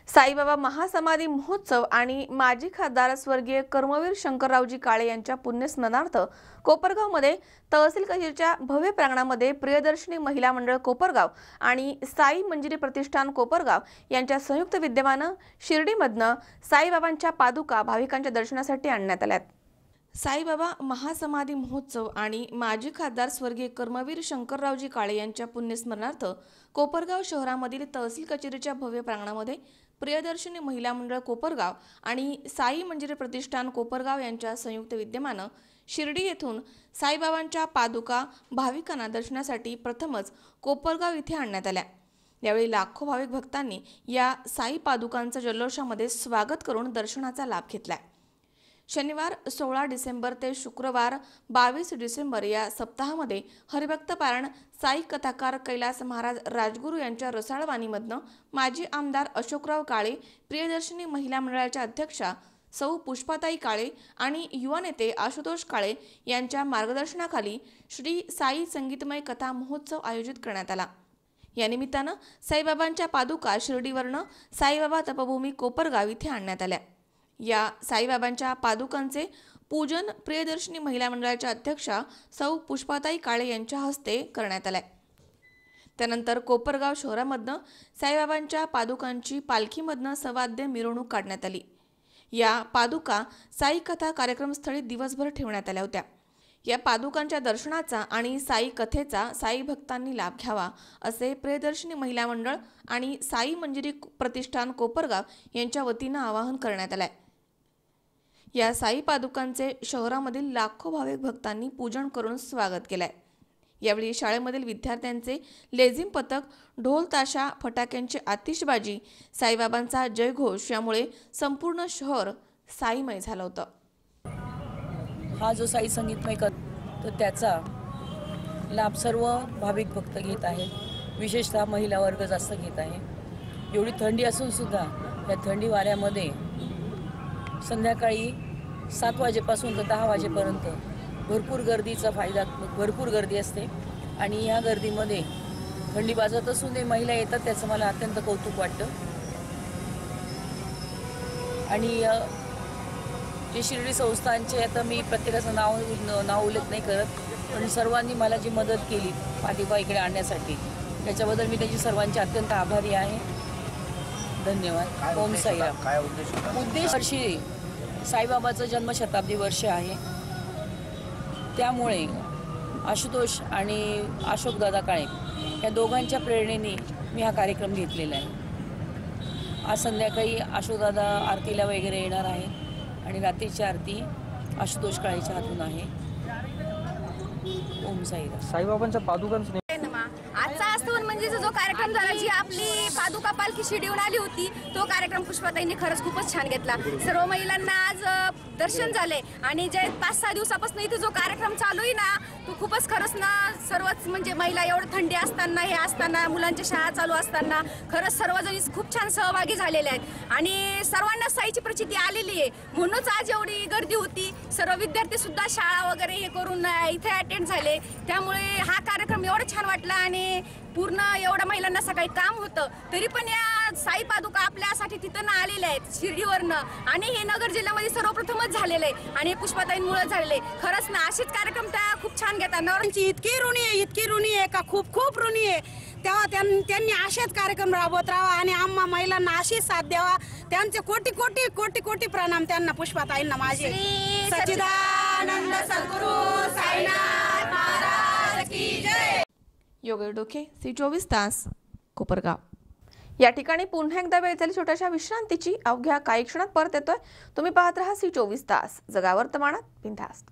साईबाबा महासमाधी महोत्सव आणि माजी खासदार स्वर्गीय कर्मवीर शंकररावजी काळे यांच्या पुण्यस्मरणार्थ कोपरगावमध्ये तहसील कचेरीच्या भव्य प्रांगणामध्ये प्रियदर्शनी महिला मंडळ कोपरगाव आणि साई मंजिरी प्रतिष्ठान कोपरगाव यांच्या संयुक्त विद्यमानं शिर्डीमधनं साईबाबांच्या पादुका भाविकांच्या दर्शनासाठी आणण्यात आल्यात. साईबाबा महासमाधी महोत्सव आणि माजी खासदार स्वर्गीय कर्मवीर शंकररावजी काळे यांच्या पुण्यस्मरणार्थ कोपरगाव शहरामधील तहसील कचेरीच्या भव्य प्रांगणामध्ये प्रियदर्शनी महिला मंडळ कोपरगाव आणि साई मंजिरी प्रतिष्ठान कोपरगाव यांच्या संयुक्त विद्यमानं शिर्डी येथून साईबाबांच्या पादुका भाविकांना दर्शनासाठी प्रथमच कोपरगाव इथे आणण्यात आल्या. यावेळी लाखो भाविक भक्तांनी या साई पादुकांचं जल्लोषामध्ये स्वागत करून दर्शनाचा लाभ घेतलाय. शनिवार 16 डिसेंबर ते शुक्रवार 22 डिसेंबर या सप्ताहामध्ये हरिभक्त पारायण साई कथाकार कैलास महाराज राजगुरू यांच्या रसाळवाणीमधनं माजी आमदार अशोकराव काळे, प्रियदर्शिनी महिला मंडळाच्या अध्यक्षा सौ पुष्पाताई काळे आणि युवा नेते आशुतोष काळे यांच्या मार्गदर्शनाखाली श्री साई संगीतमय कथा महोत्सव आयोजित करण्यात आला। या निमित्तानं साईबाबांच्या पादुका शिर्डीवरनं साईबाबा तपभूमी कोपरगाव इथे आणण्यात आल्या। या साईबाबांच्या पादुकांचे पूजन प्रियदर्शिनी महिला मंडळाच्या अध्यक्षा सौ पुष्पाताई काळे यांच्या हस्ते करण्यात आले। त्यानंतर कोपरगाव शहरामधनं साईबाबांच्या पादुकांची पालखीमधनं सवाद्य मिरवणूक काढण्यात आली। या पादुका साई कथा कार्यक्रमस्थळी दिवसभर ठेवण्यात आल्या होत्या। या पादुकांच्या दर्शनाचा आणि साई कथेचा साई भक्तांनी लाभ घ्यावा असे प्रियदर्शिनी महिला मंडळ आणि साई मंजिरी प्रतिष्ठान कोपरगाव यांच्या वतीनं आवाहन करण्यात आले। या साई पादुकांचे शहरामधील लाखो भाविक भक्तांनी पूजन करून स्वागत केले। यावेळी शाळेमधील विद्यार्थ्यांचे लेझिम पथक, ढोल ताशा, फटाक्यांची आतिषबाजी, साईबाबांचा जयघोष यामुळे संपूर्ण शहर साईमय झालं होतं। हा जो साई संगीतमय तर त्याचा लाभ सर्व भाविक भक्त घेत आहेत, विशेषतः महिला वर्ग जास्त घेत आहे। एवढी थंडी असून सुद्धा या थंडी वाऱ्यामध्ये संध्याकाळी 7 वाजेपासून तर 10 वाजेपर्यंत भरपूर गर्दी असते आणि या गर्दीमध्ये थंडी वाजत असून ते महिला येतात, त्याचं मला अत्यंत कौतुक वाटतं। आणि जे शिर्डी संस्थांचे आता मी प्रत्येकाचं नाव उल्लेख नाही करत, पण सर्वांनी मला जी मदत केली पादुका इकडे आणण्यासाठी त्याच्याबद्दल मी त्याची सर्वांचे अत्यंत आभारी आहे। धन्यवाद। ओम साईराम। उद्देश वर्षी साईबाबाचं जन्मशताब्दी वर्ष आहे, त्यामुळे आशुतोष आणि अशोकदादा काळे या दोघांच्या प्रेरणेने मी हा कार्यक्रम घेतलेला आहे। आज संध्याकाळी अशोकदादा आरतीला वगैरे येणार आहे आणि रात्रीची आरती आशुतोष काळेच्या हातून आहे। ओम साईराम। साईबाबांच्या पादुकांचं आजचा आस्तवन म्हणजे जो कार्यक्रम झाला, जी आपली पादुका पालखी शिर्डीहून आली होती, तो कार्यक्रम पुष्पाताईंनी खरंच खूपच छान घेतला। सर्व महिलांना आज दर्शन झाले आणि जे 5-6 दिवसापासून इथे जो कार्यक्रम चालू आहे ना, तो खूपच खरंच ना सर्वच म्हणजे महिला एवढं थंडी असताना हे असताना मुलांच्या शाळा चालू असताना खरंच सर्वजणी खूप छान सहभागी झालेले आहेत आणि सर्वांना साईची प्रचिती आलेली आहे, म्हणूनच आज एवढी गर्दी होती। सर्व विद्यार्थी सुद्धा शाळा वगैरे हे करून इथे अटेंड झाले, त्यामुळे हा कार्यक्रम एवढा छान वाटला आणि पूर्ण एवढ्या महिलांना सकाळी काम होतं तरी पण या साई पादुका आपल्यासाठी तिथं आलेल्या आहेत शिर्डीवरनं आणि हे नगर जिल्ह्यामध्ये सर्वप्रथमच झालेलं आहे आणि पुष्पाताईंमुळे झालेले। खरंच ना असेच कार्यक्रम त्या खूप छान घेतात। नवरांची इतकी ऋणी आहे का खूप ऋणी आहे, तेव्हा त्यांनी असेच कार्यक्रम राबवत राहावा आणि आम्हा महिलांना अशीच साथ द्यावा। त्यांचे कोटी प्रणाम त्यांना, पुष्पाताईंना माझे। सच्चिदानंद सद्गुरु साईनाथ महाराज की जय। योगेश डोके, C24 तास, कोपरगाव। या ठिकाणी पुन्हा एकदा वेळ झाली छोट्याशा विश्रांतीची। अवघ्या काही क्षणात परत येतोय। तुम्ही पाहत राहा C24 तास, जगा वर्तमानात बिनधास्त।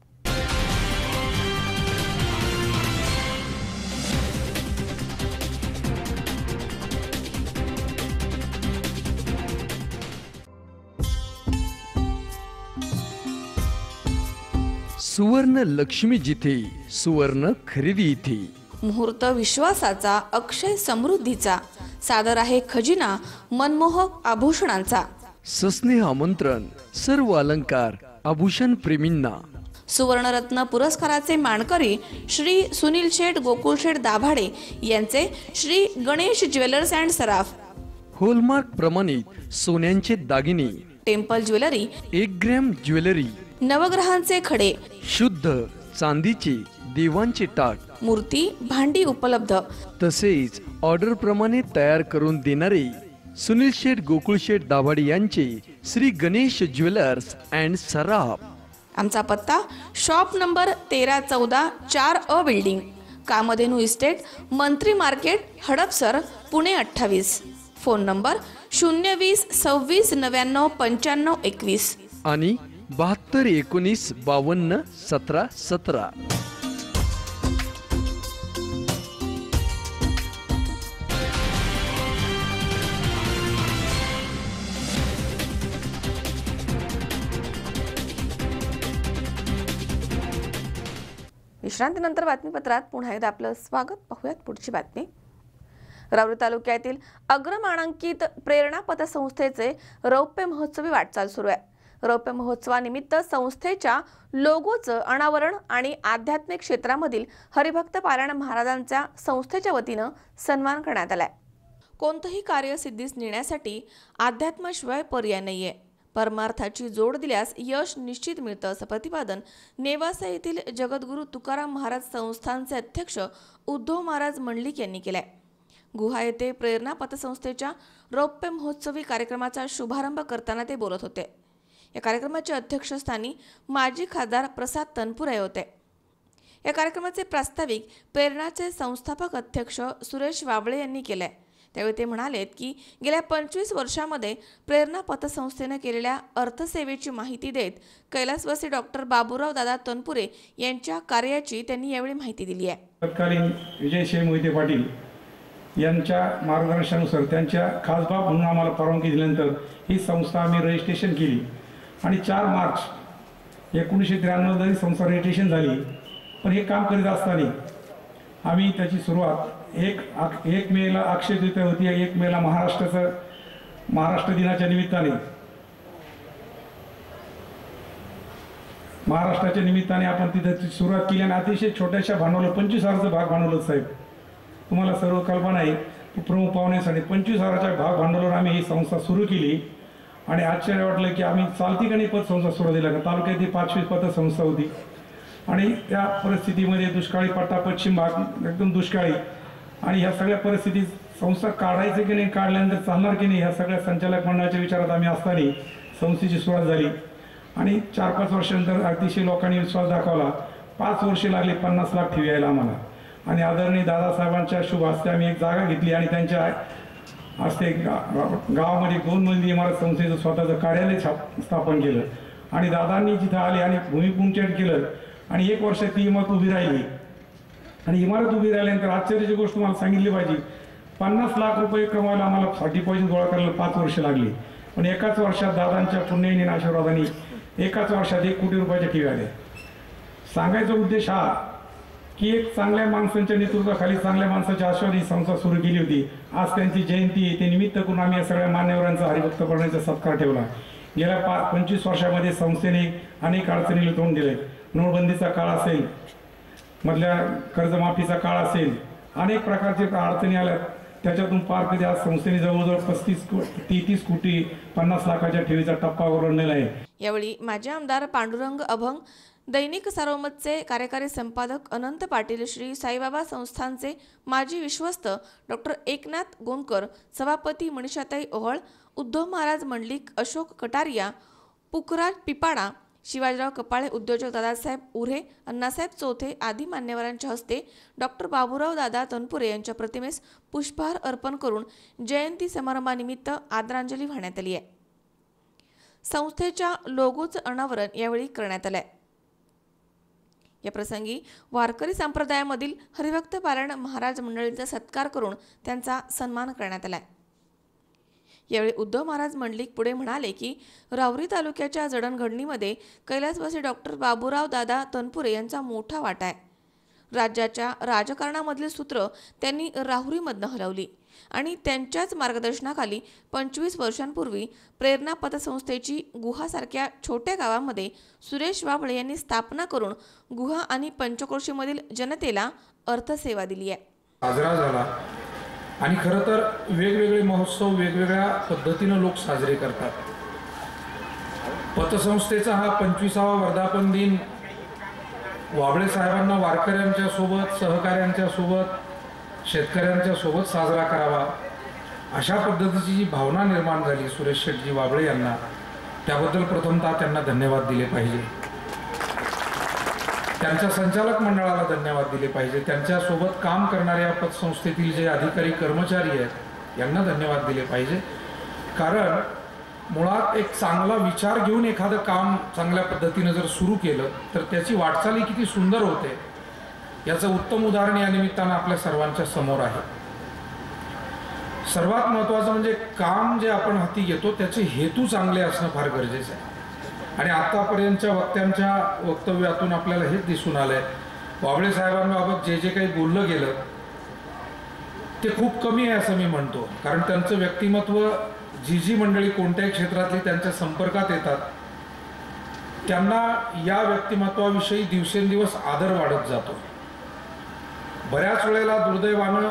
सुवर्ण लक्ष्मी जिथे, सुवर्ण खरेदी इथे। मुहूर्त विश्वासाचा, अक्षय समृद्धीचा, सादर आहे खजिना मनमोहक आभूषणांचा। सस्नेह आमंत्रण सर्व अलंकार आभूषण प्रेमींना। सुवर्णरत्न पुरस्काराचे मानकरी श्री सुनील शेठ गोकुळ शेठ दाभाडे यांचे Shri Ganesh jewellers and Saraf. Hallmark प्रमाणित सोन्यांचे दागिने, टेम्पल ज्वेलरी, 1 ग्रॅम ज्वेलरी, नवग्रहांचे खडे, शुद्ध चांदीचे देवांचे टाट, मूर्ती, भांडी उपलब्ध। तसेच ऑर्डर प्रमाणे तयार करून देणारे सुनील शेठ गोकुळ शेठ दाभाडे यांचे श्री गणेश ज्वेलर्स अँड सराफ। आमचा पत्ता shop number 1314 4A building, Kamdhenu estate, Mantri market, Hadapsar, Pune 28। Phone number 020 26 99 95 21 आणि 72 19 52 17 17। विश्रांतीनंतर बातमीपत्रात पुन्हा एकदा आपलं स्वागत. पाहूयात पुढची बातमी. राहुरी तालुक्यातील अग्रमानांकित प्रेरणा पतसंस्थेचे रौप्य महोत्सवी वाटचाल सुरू आहे. रौप्य महोत्सवानिमित्त संस्थेच्या लोगोचं अनावरण आणि आध्यात्मिक क्षेत्रामधील हरिभक्त पारायण महाराजांच्या संस्थेच्या वतीनं सन्मान करण्यात आलाय. कोणतंही कार्य सिद्धीस नेण्यासाठी अध्यात्माशिवाय पर्याय नाहीये. परमार्थाची जोड दिल्यास यश निश्चित मिळतं, असं प्रतिपादन नेवासा येथील जगद्गुरू तुकाराम महाराज संस्थानचे अध्यक्ष उद्धव महाराज मंडलिक यांनी केलंय. गुहा येथे प्रेरणा पतसंस्थेच्या रौप्य महोत्सवी कार्यक्रमाचा शुभारंभ करताना ते बोलत होते. या कार्यक्रमाच्या अध्यक्षस्थानी माजी खासदार प्रसाद तनपुरे होते. या कार्यक्रमाचे प्रास्ताविक प्रेरणाचे संस्थापक अध्यक्ष सुरेश वाबळे यांनी केले. त्यावेळी ते म्हणालेत की गेल्या 25 वर्षांमध्ये प्रेरणा पतसंस्थेने केलेल्या अर्थसेवेची माहिती देत कैलासवासी डॉक्टर बाबूराव दादा तनपुरे यांच्या कार्याची त्यांनी यावेळी माहिती दिली आहे. तत्कालीन विजयशिव मोहिते पाटील यांच्या मार्गदर्शनानुसार त्यांच्या खासबाब म्हणून आम्हाला परवानगी दिल्यानंतर ही संस्था आम्ही रजिस्ट्रेशन केली आणि 4 मार्च 1993 ही संस्था रजिस्ट्रेशन झाली. पण हे काम करीत असताना आम्ही त्याची सुरुवात एक मेला अक्षय तृतीया होती. 1 मेला महाराष्ट्र दिनाच्या निमित्ताने आपण तिथे सुरुवात केली आणि अतिशय छोट्याशा भांडवल 25,000चं भाग भांडवल साहेब, तुम्हाला सर्व कल्पना आहे. प्रमुख पाहुण्यासाठी 25,000च्या भाग भांडवलावर आम्ही ही संस्था सुरू केली आणि आश्चर्य वाटलं की आम्ही चालती का नाही पतसंस्था सुरू दिला का. तालुक्यात ती 5वी पतसंस्था होती आणि त्या परिस्थितीमध्ये दुष्काळी पट्टा, पश्चिम भाग एकदम दुष्काळी, आणि ह्या सगळ्या परिस्थितीत संस्था काढायचं की नाही, काढल्यानंतर चालणार की नाही, ह्या सगळ्या संचालक मंडळाच्या विचारात आम्ही असताना संस्थेची सुरुवात झाली आणि 4-5 वर्षानंतर अतिशय लोकांनी विश्वास दाखवला. 5 वर्षे लागली 50 लाख ठेवी यायला आम्हाला आणि आदरणीय दादासाहेबांच्या शुभ हस्ते आम्ही एक जागा घेतली आणि त्यांच्या हस्ते गावामध्ये 2 मजली इमारत संस्थेचं स्वतःचं कार्यालय स्थापन केलं आणि दादांनी जिथं आले आणि भूमिपूजन केलं आणि 1 वर्ष ती इमारत उभी राहिली आणि इमारत उभी राहिल्यानंतर आश्चर्याची गोष्ट तुम्हाला सांगितली पाहिजे, 50 लाख रुपये कमवायला आम्हाला डिपॉझिट गोळा करायला 5 वर्ष लागली. पण एकाच वर्षात दादांच्या पुण्याने आशीर्वादाने एकाच वर्षात 1 कोटी रुपयाच्या ठेवी आल्या. सांगायचा उद्देश हा की एक चांगल्या माणसांच्या नेतृत्वाखाली चांगल्या माणसाच्या आशीर्वाद ही संस्था सुरू केली होती. आज त्यांची जयंती आहे, ते निमित्त करून आम्ही या सगळ्या मान्यवरांचा हरिभक्त करण्याचा सत्कार ठेवला. गेल्या 25 वर्षामध्ये संस्थेने अनेक अडचणीला तोंड दिले. नोटबंदीचा काळ असेल, मधल्या कर्जमाफीचा काळ असेल, अनेक प्रकारचे अडचणी आल्या, त्याच्यातून पार कधी आज संस्थेने जवळजवळ 33 कोटी 50 लाखाच्या ठेवीचा टप्पा ओलांडलेला आहे. यावेळी माजी आमदार पांडुरंग अभंग, दैनिक सार्वमतचे कार्यकारी संपादक अनंत पाटील, श्री साईबाबा संस्थानचे माजी विश्वस्त डॉक्टर एकनाथ गोंदकर, सभापती मनीषाताई ओहळ, उद्धव महाराज मंडलिक, अशोक कटारिया, पुखराज पिपाडा, शिवाजीराव कपाळे, उद्योजक दादासाहेब उरे, अण्णासाहेब चौथे आदी मान्यवरांच्या हस्ते डॉक्टर बाबूराव दादा तनपुरे यांच्या प्रतिमेस पुष्पहार अर्पण करून जयंती समारंभानिमित्त आदरांजली वाहण्यात आली आहे. संस्थेच्या लोगोचं अनावरण यावेळी करण्यात आलंय. या प्रसंगी वारकरी संप्रदायामधील हरिभक्त पारायण महाराज मंडळींचा सत्कार करून त्यांचा सन्मान करण्यात आलाय. यावेळी उद्धव महाराज मंडलिक पुढे म्हणाले की राहुरी तालुक्याच्या जडणघडणीमध्ये कैलासवासी डॉक्टर बाबूराव दादा तनपुरे यांचा मोठा वाटा आहे. राज्याच्या राजकारणामधील सूत्र त्यांनी राहुरीमधनं हलवली आणि त्यांच्याच मार्गदर्शनाखाली 25 वर्षांपूर्वी प्रेरणा पतसंस्थेची गुहासारख्या छोट्या गावामध्ये सुरेश वाबळे यांनी स्थापना करून गुहा आणि पंचक्रोशीमधील जनतेला अर्थसेवा दिली आहे. साजरा झाला आणि खरं तर वेगवेगळे महोत्सव वेगवेगळ्या पद्धतीनं लोक साजरे करतात. पतसंस्थेचा हा 25वा वर्धापन दिन वाबळे साहेबांना वारकऱ्यांच्या सोबत, सहकाऱ्यांच्या सोबत, शेतकऱ्यांच्या सोबत साजरा करावा अशा पद्धतीची जी भावना निर्माण झाली सुरेश शेटजी वाबळे यांना, त्याबद्दल प्रथमतः त्यांना धन्यवाद दिले पाहिजे. त्यांच्या संचालक मंडळाला धन्यवाद दिले पाहिजे. त्यांच्यासोबत काम करणाऱ्या पतसंस्थेतील जे अधिकारी कर्मचारी आहेत यांना धन्यवाद दिले पाहिजे. कारण मुळात एक चांगला विचार घेऊन एखादं काम चांगल्या पद्धतीने जर सुरू केलं तर त्याची वाटचाली किती सुंदर होते याचं उत्तम उदाहरण या निमित्तानं आपल्या सर्वांच्या समोर आहे. सर्वात महत्त्वाचं म्हणजे काम जे आपण हाती घेतो त्याचे हेतू चांगले असणं फार गरजेचं आहे. आणि आतापर्यंतच्या वक्त्यांच्या वक्तव्यातून आपल्याला हेच दिसून आलंय वाबळे साहेबांबाबत जे जे काही बोललं गेलं ते खूप कमी आहे असं मी म्हणतो, कारण त्यांचं व्यक्तिमत्व, जी मंडळी कोणत्याही क्षेत्रातली त्यांच्या संपर्कात येतात त्यांना या व्यक्तिमत्वाविषयी दिवसेंदिवस आदर वाढत जातो. बऱ्याच वेळेला दुर्दैवानं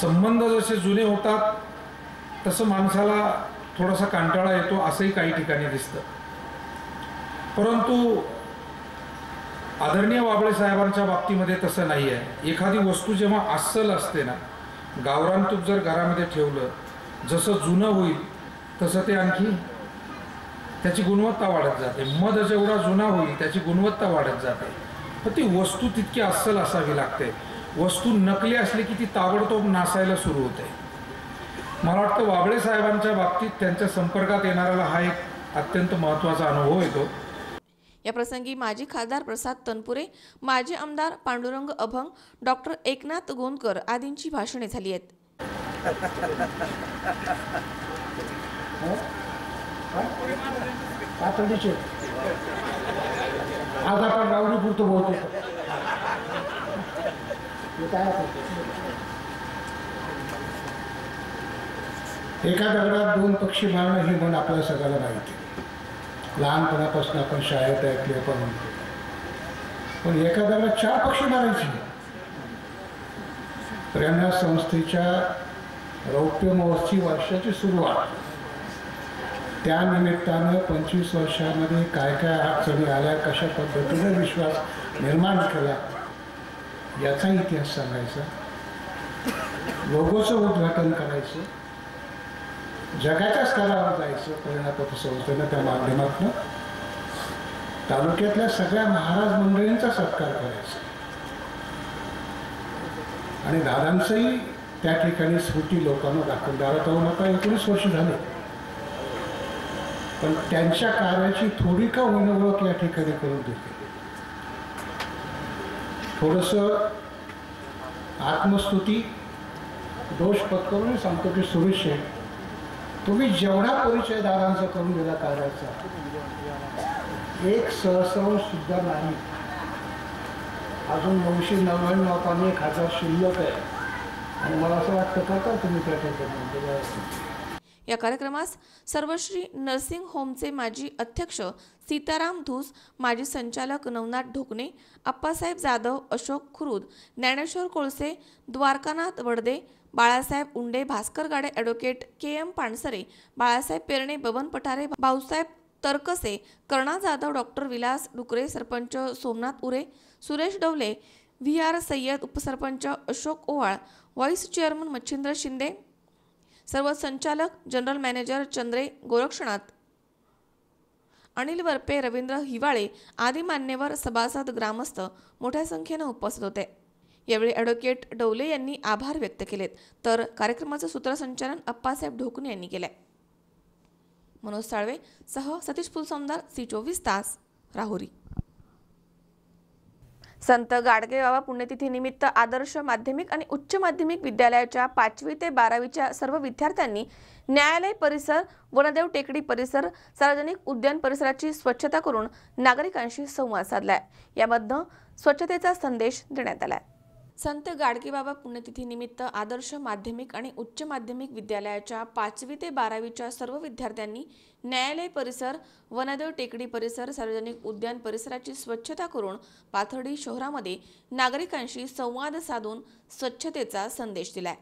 संबंध जसे जुने होतात तसं माणसाला थोडासा कंटाळा येतो असंही काही ठिकाणी दिसतं. परंतु आदरणीय वाबळे साहेबांच्या बाबतीमध्ये तसं नाही आहे. एखादी वस्तू जेव्हा अस्सल असते ना, गावरान तूप जर घरामध्ये ठेवलं, जसं जुनं होईल तसं ते आणखी त्याची गुणवत्ता वाढत जाते. मध जेवढा जुना होईल त्याची गुणवत्ता वाढत जाते. पण ती वस्तू तितकी अस्सल असावी लागते. वस्तू नकली असली की ती ताबडतोब नासायला सुरू होते. मला वाटतं वाबळे साहेबांच्या बाबतीत त्यांच्या संपर्कात येणाऱ्याला हा एक अत्यंत महत्त्वाचा अनुभव येतो. या प्रसंगी माजी खासदार प्रसाद तनपुरे, माजी आमदार पांडुरंग अभंग, डॉक्टर एकनाथ गोंदकर आदींची भाषणे झाली आहेत. आज आपण रावडी पुरतो बोलतो. एका दगडात दोन पक्षी मारणं हे म्हण आपल्याला सगळ्याला माहिती. लहानपणापासून आपण शाळेत ऐकले, आपण म्हणतो. पण एका दगडात 4 पक्षी मारायचे. प्रेरणा संस्थेच्या रौप्य महोत्सवी वर्षाची सुरुवात, त्या निमित्तानं 25 वर्षामध्ये काय काय अडचणी आल्या, कशा पद्धतीने विश्वास निर्माण केला याचा इतिहास सांगायचा, लोगोचं उद्घाटन करायचं, जगाच्या स्तरावर जायचं प्रेरणा पतसंस्थेनं. त्या माध्यमातून तालुक्यातल्या सगळ्या महाराज मंडळींचा सत्कार करायचा. आणि दादांचंही त्या ठिकाणी स्मृती लोकांना दाखवून. दादा जाऊन आता 19 वर्ष झाले, पण त्यांच्या कार्याची थोडी का होईना ओळख या ठिकाणी करून देते. थोडंसं आत्मस्तुती दोष पत्करून सांगतो की सुरेश, तुम्ही जेवढा परिचय दादांचा करून दिला कार्याचा, एक सहस्रांश सुद्धा नाही. अजून 999 आणि 1000 शिल्लक आहे. आणि मला असं वाटतं का तुम्ही त्या ठिकाणी. या कार्यक्रमास सर्वश्री नर्सिंग होमचे माजी अध्यक्ष सीताराम धूस, माजी संचालक नवनाथ ढोकणे, अप्पासाहेब जाधव, अशोक खुरुद, ज्ञानेश्वर कोळसे, द्वारकानाथ वडदे, बाळासाहेब उंडे, भास्कर गाडे, ॲडव्होकेट KM पानसरे, बाळासाहेब पेरणे, बबन पठारे, भाऊसाहेब तरकसे, कर्णा जाधव, डॉक्टर विलास डुकरे, सरपंच सोमनाथ उरे, सुरेश डवले, VR सय्यद, उपसरपंच अशोक ओवाळ, व्हाईस चेअरमन मच्छिंद्र शिंदे, सर्व संचालक, जनरल मॅनेजर चंद्रे गोरक्षनाथ, अनिल वरपे, रवींद्र हिवाळे आदी मान्यवर, सभासद, ग्रामस्थ मोठ्या संख्येने उपस्थित होते. यावेळी ॲडव्होकेट डवले यांनी आभार व्यक्त केलेत, तर कार्यक्रमाचं सूत्रसंचालन अप्पासाहेब ढोकणे यांनी केले. मनोज साळवे सह सतीश फुलसौंदर, C24 तास, राहुरी. संत गाडगे बाबा पुण्यतिथी निमित्त आदर्श माध्यमिक आणि उच्च माध्यमिक विद्यालयाच्या 5वी ते 12वीच्या सर्व विद्यार्थ्यांनी न्यायालय परिसर, वनदेव टेकडी परिसर, सार्वजनिक उद्यान परिसराची स्वच्छता करून नागरिकांशी संवाद साधलाय. यामध्ये स्वच्छतेचा संदेश देण्यात आलाय. संत गाडगेबाबा पुण्यतिथी निमित्त आदर्श माध्यमिक आणि उच्च माध्यमिक विद्यालयाच्या 5वी ते 12वीच्या सर्व विद्यार्थ्यांनी न्यायालय परिसर, वनदेव टेकडी परिसर, सार्वजनिक उद्यान परिसराची स्वच्छता करून पाथर्डी शहरामध्ये नागरिकांशी संवाद साधून स्वच्छतेचा संदेश दिलाय.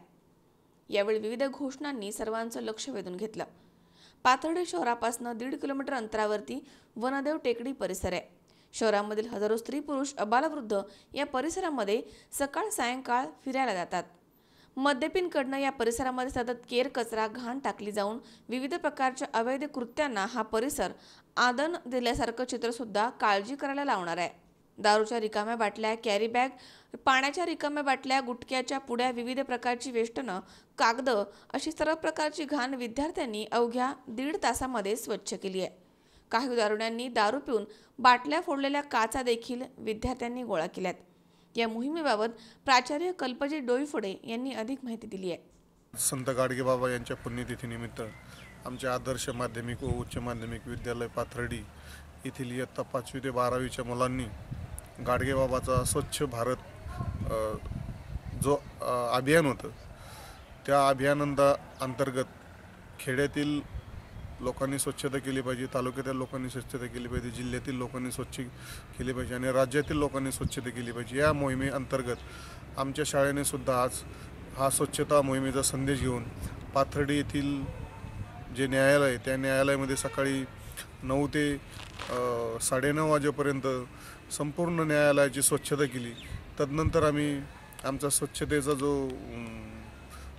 यावेळी विविध घोषणांनी सर्वांचं लक्ष वेधून घेतलं. पाथर्डी शहरापासून 1.5 किलोमीटर अंतरावरती वनदेव टेकडी परिसर आहे. शहरामधील हजारो स्त्री पुरुष अबालवृद्ध या परिसरामध्ये सकाळ सायंकाळ फिरायला जातात. मद्यपींकडनं या परिसरामध्ये सतत केर कचरा, घाण टाकली जाऊन विविध प्रकारच्या अवैध कृत्यांना हा परिसर आदन दिल्यासारखं चित्र सुद्धा काळजी करायला लावणार आहे. दारूच्या रिकाम्या बाटल्या, कॅरी बॅग, पाण्याच्या रिकाम्या बाटल्या, गुटख्याच्या पुड्या, विविध प्रकारची वेष्टनं, कागद अशी सर्व प्रकारची घाण विद्यार्थ्यांनी अवघ्या 1.5 तासामध्ये स्वच्छ केली आहे. काही दारुड्यांनी दारू पिऊन बाटल्या फोडलेल्या काचा देखील विद्यार्थ्यांनी गोळा केल्यात. या मोहिमेबाबत प्राचार्य कल्पजी डोईफोडे यांनी अधिक माहिती दिली आहे. संत गाडगेबाबा यांच्या पुण्यतिथीनिमित्त आमच्या आदर्श माध्यमिक व उच्च माध्यमिक विद्यालय पाथर्डी येथील इयत्ता 5वी ते 12वीच्या मुलांनी गाडगेबाबाचा स्वच्छ भारत जो अभियान होतं, त्या अभियानांतर्गत खेड्यातील लोकांनी स्वच्छता केली पाहिजे, तालुक्यातील लोकांनी स्वच्छता केली पाहिजे, जिल्ह्यातील लोकांनी स्वच्छ केली पाहिजे आणि राज्यातील लोकांनी स्वच्छता केली पाहिजे. या मोहिमेअंतर्गत आमच्या शाळेने सुद्धा आज हा स्वच्छता मोहिमेचा संदेश घेऊन पाथर्डी येथील जे न्यायालय आहे त्या न्यायालयामध्ये सकाळी 9 ते 9:30 वाजेपर्यंत संपूर्ण न्यायालयाची स्वच्छता केली. तदनंतर आम्ही आमचा स्वच्छतेचा जो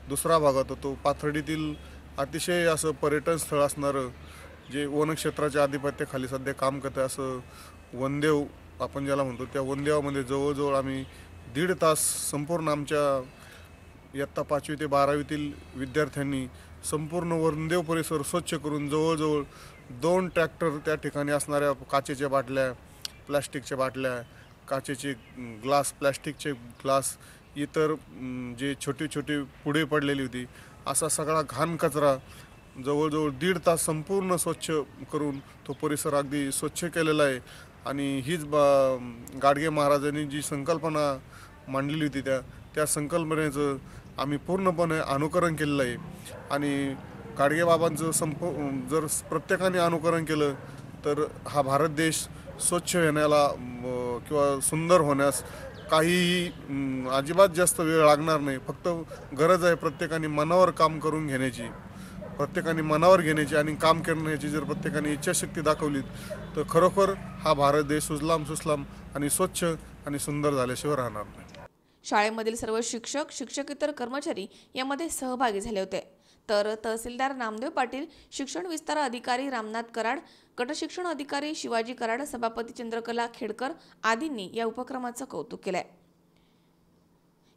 दुसरा भाग होता तो पाथर्डीतील अतिशय असं पर्यटन स्थळ असणारं जे वनक्षेत्राच्या आधिपत्याखाली सध्या काम करतं असं वनदेव आपण ज्याला म्हणतो, त्या वनदेवामध्ये जवळजवळ आम्ही 1.5 तास संपूर्ण आमच्या इयत्ता 5वी ते 12वीतील विद्यार्थ्यांनी संपूर्ण वनदेव परिसर स्वच्छ करून जवळजवळ 2 ट्रॅक्टर त्या ठिकाणी असणाऱ्या काचेच्या बाटल्या, प्लॅस्टिकच्या बाटल्या, काचेचे ग्लास, प्लॅस्टिकचे ग्लास, इतर जे छोटी छोटी पुढे पडलेली होती असा सगळा घाण कचरा जवळजवळ 1.5 तास संपूर्ण स्वच्छ करून तो परिसर अगदी स्वच्छ केलेला आहे. आणि हीच गाडगे महाराजांनी जी संकल्पना मांडलेली होती त्या संकल्पनेचं आम्ही पूर्णपणे अनुकरण केलेलं आहे. आणि गाडगेबाबांचं जर प्रत्येकाने अनुकरण केलं तर हा भारत देश स्वच्छ होण्याला किंवा सुंदर होण्यास काहीही अजिबात जास्त वेळ लागणार नाही. फक्त गरज आहे प्रत्येकाने मनावर काम करून घेण्याची, प्रत्येकाने मनावर घेण्याची आणि काम करण्याची जर प्रत्येकाने इच्छाशक्ती दाखवली तर खरोखर हा भारत देश सुजलाम सुफलाम आणि स्वच्छ आणि सुंदर झाल्याशिवाय राहणार नाही. शाळेमधील सर्व शिक्षक, शिक्षकेतर कर्मचारी यामध्ये सहभागी झाले होते. तर तहसीलदार नामदेव पाटील, शिक्षण विस्तार अधिकारी रामनाथ कराड, गटशिक्षण अधिकारी शिवाजी कराड, सभापती चंद्रकला खेडकर आदींनी या उपक्रमाचं कौतुक केलंय.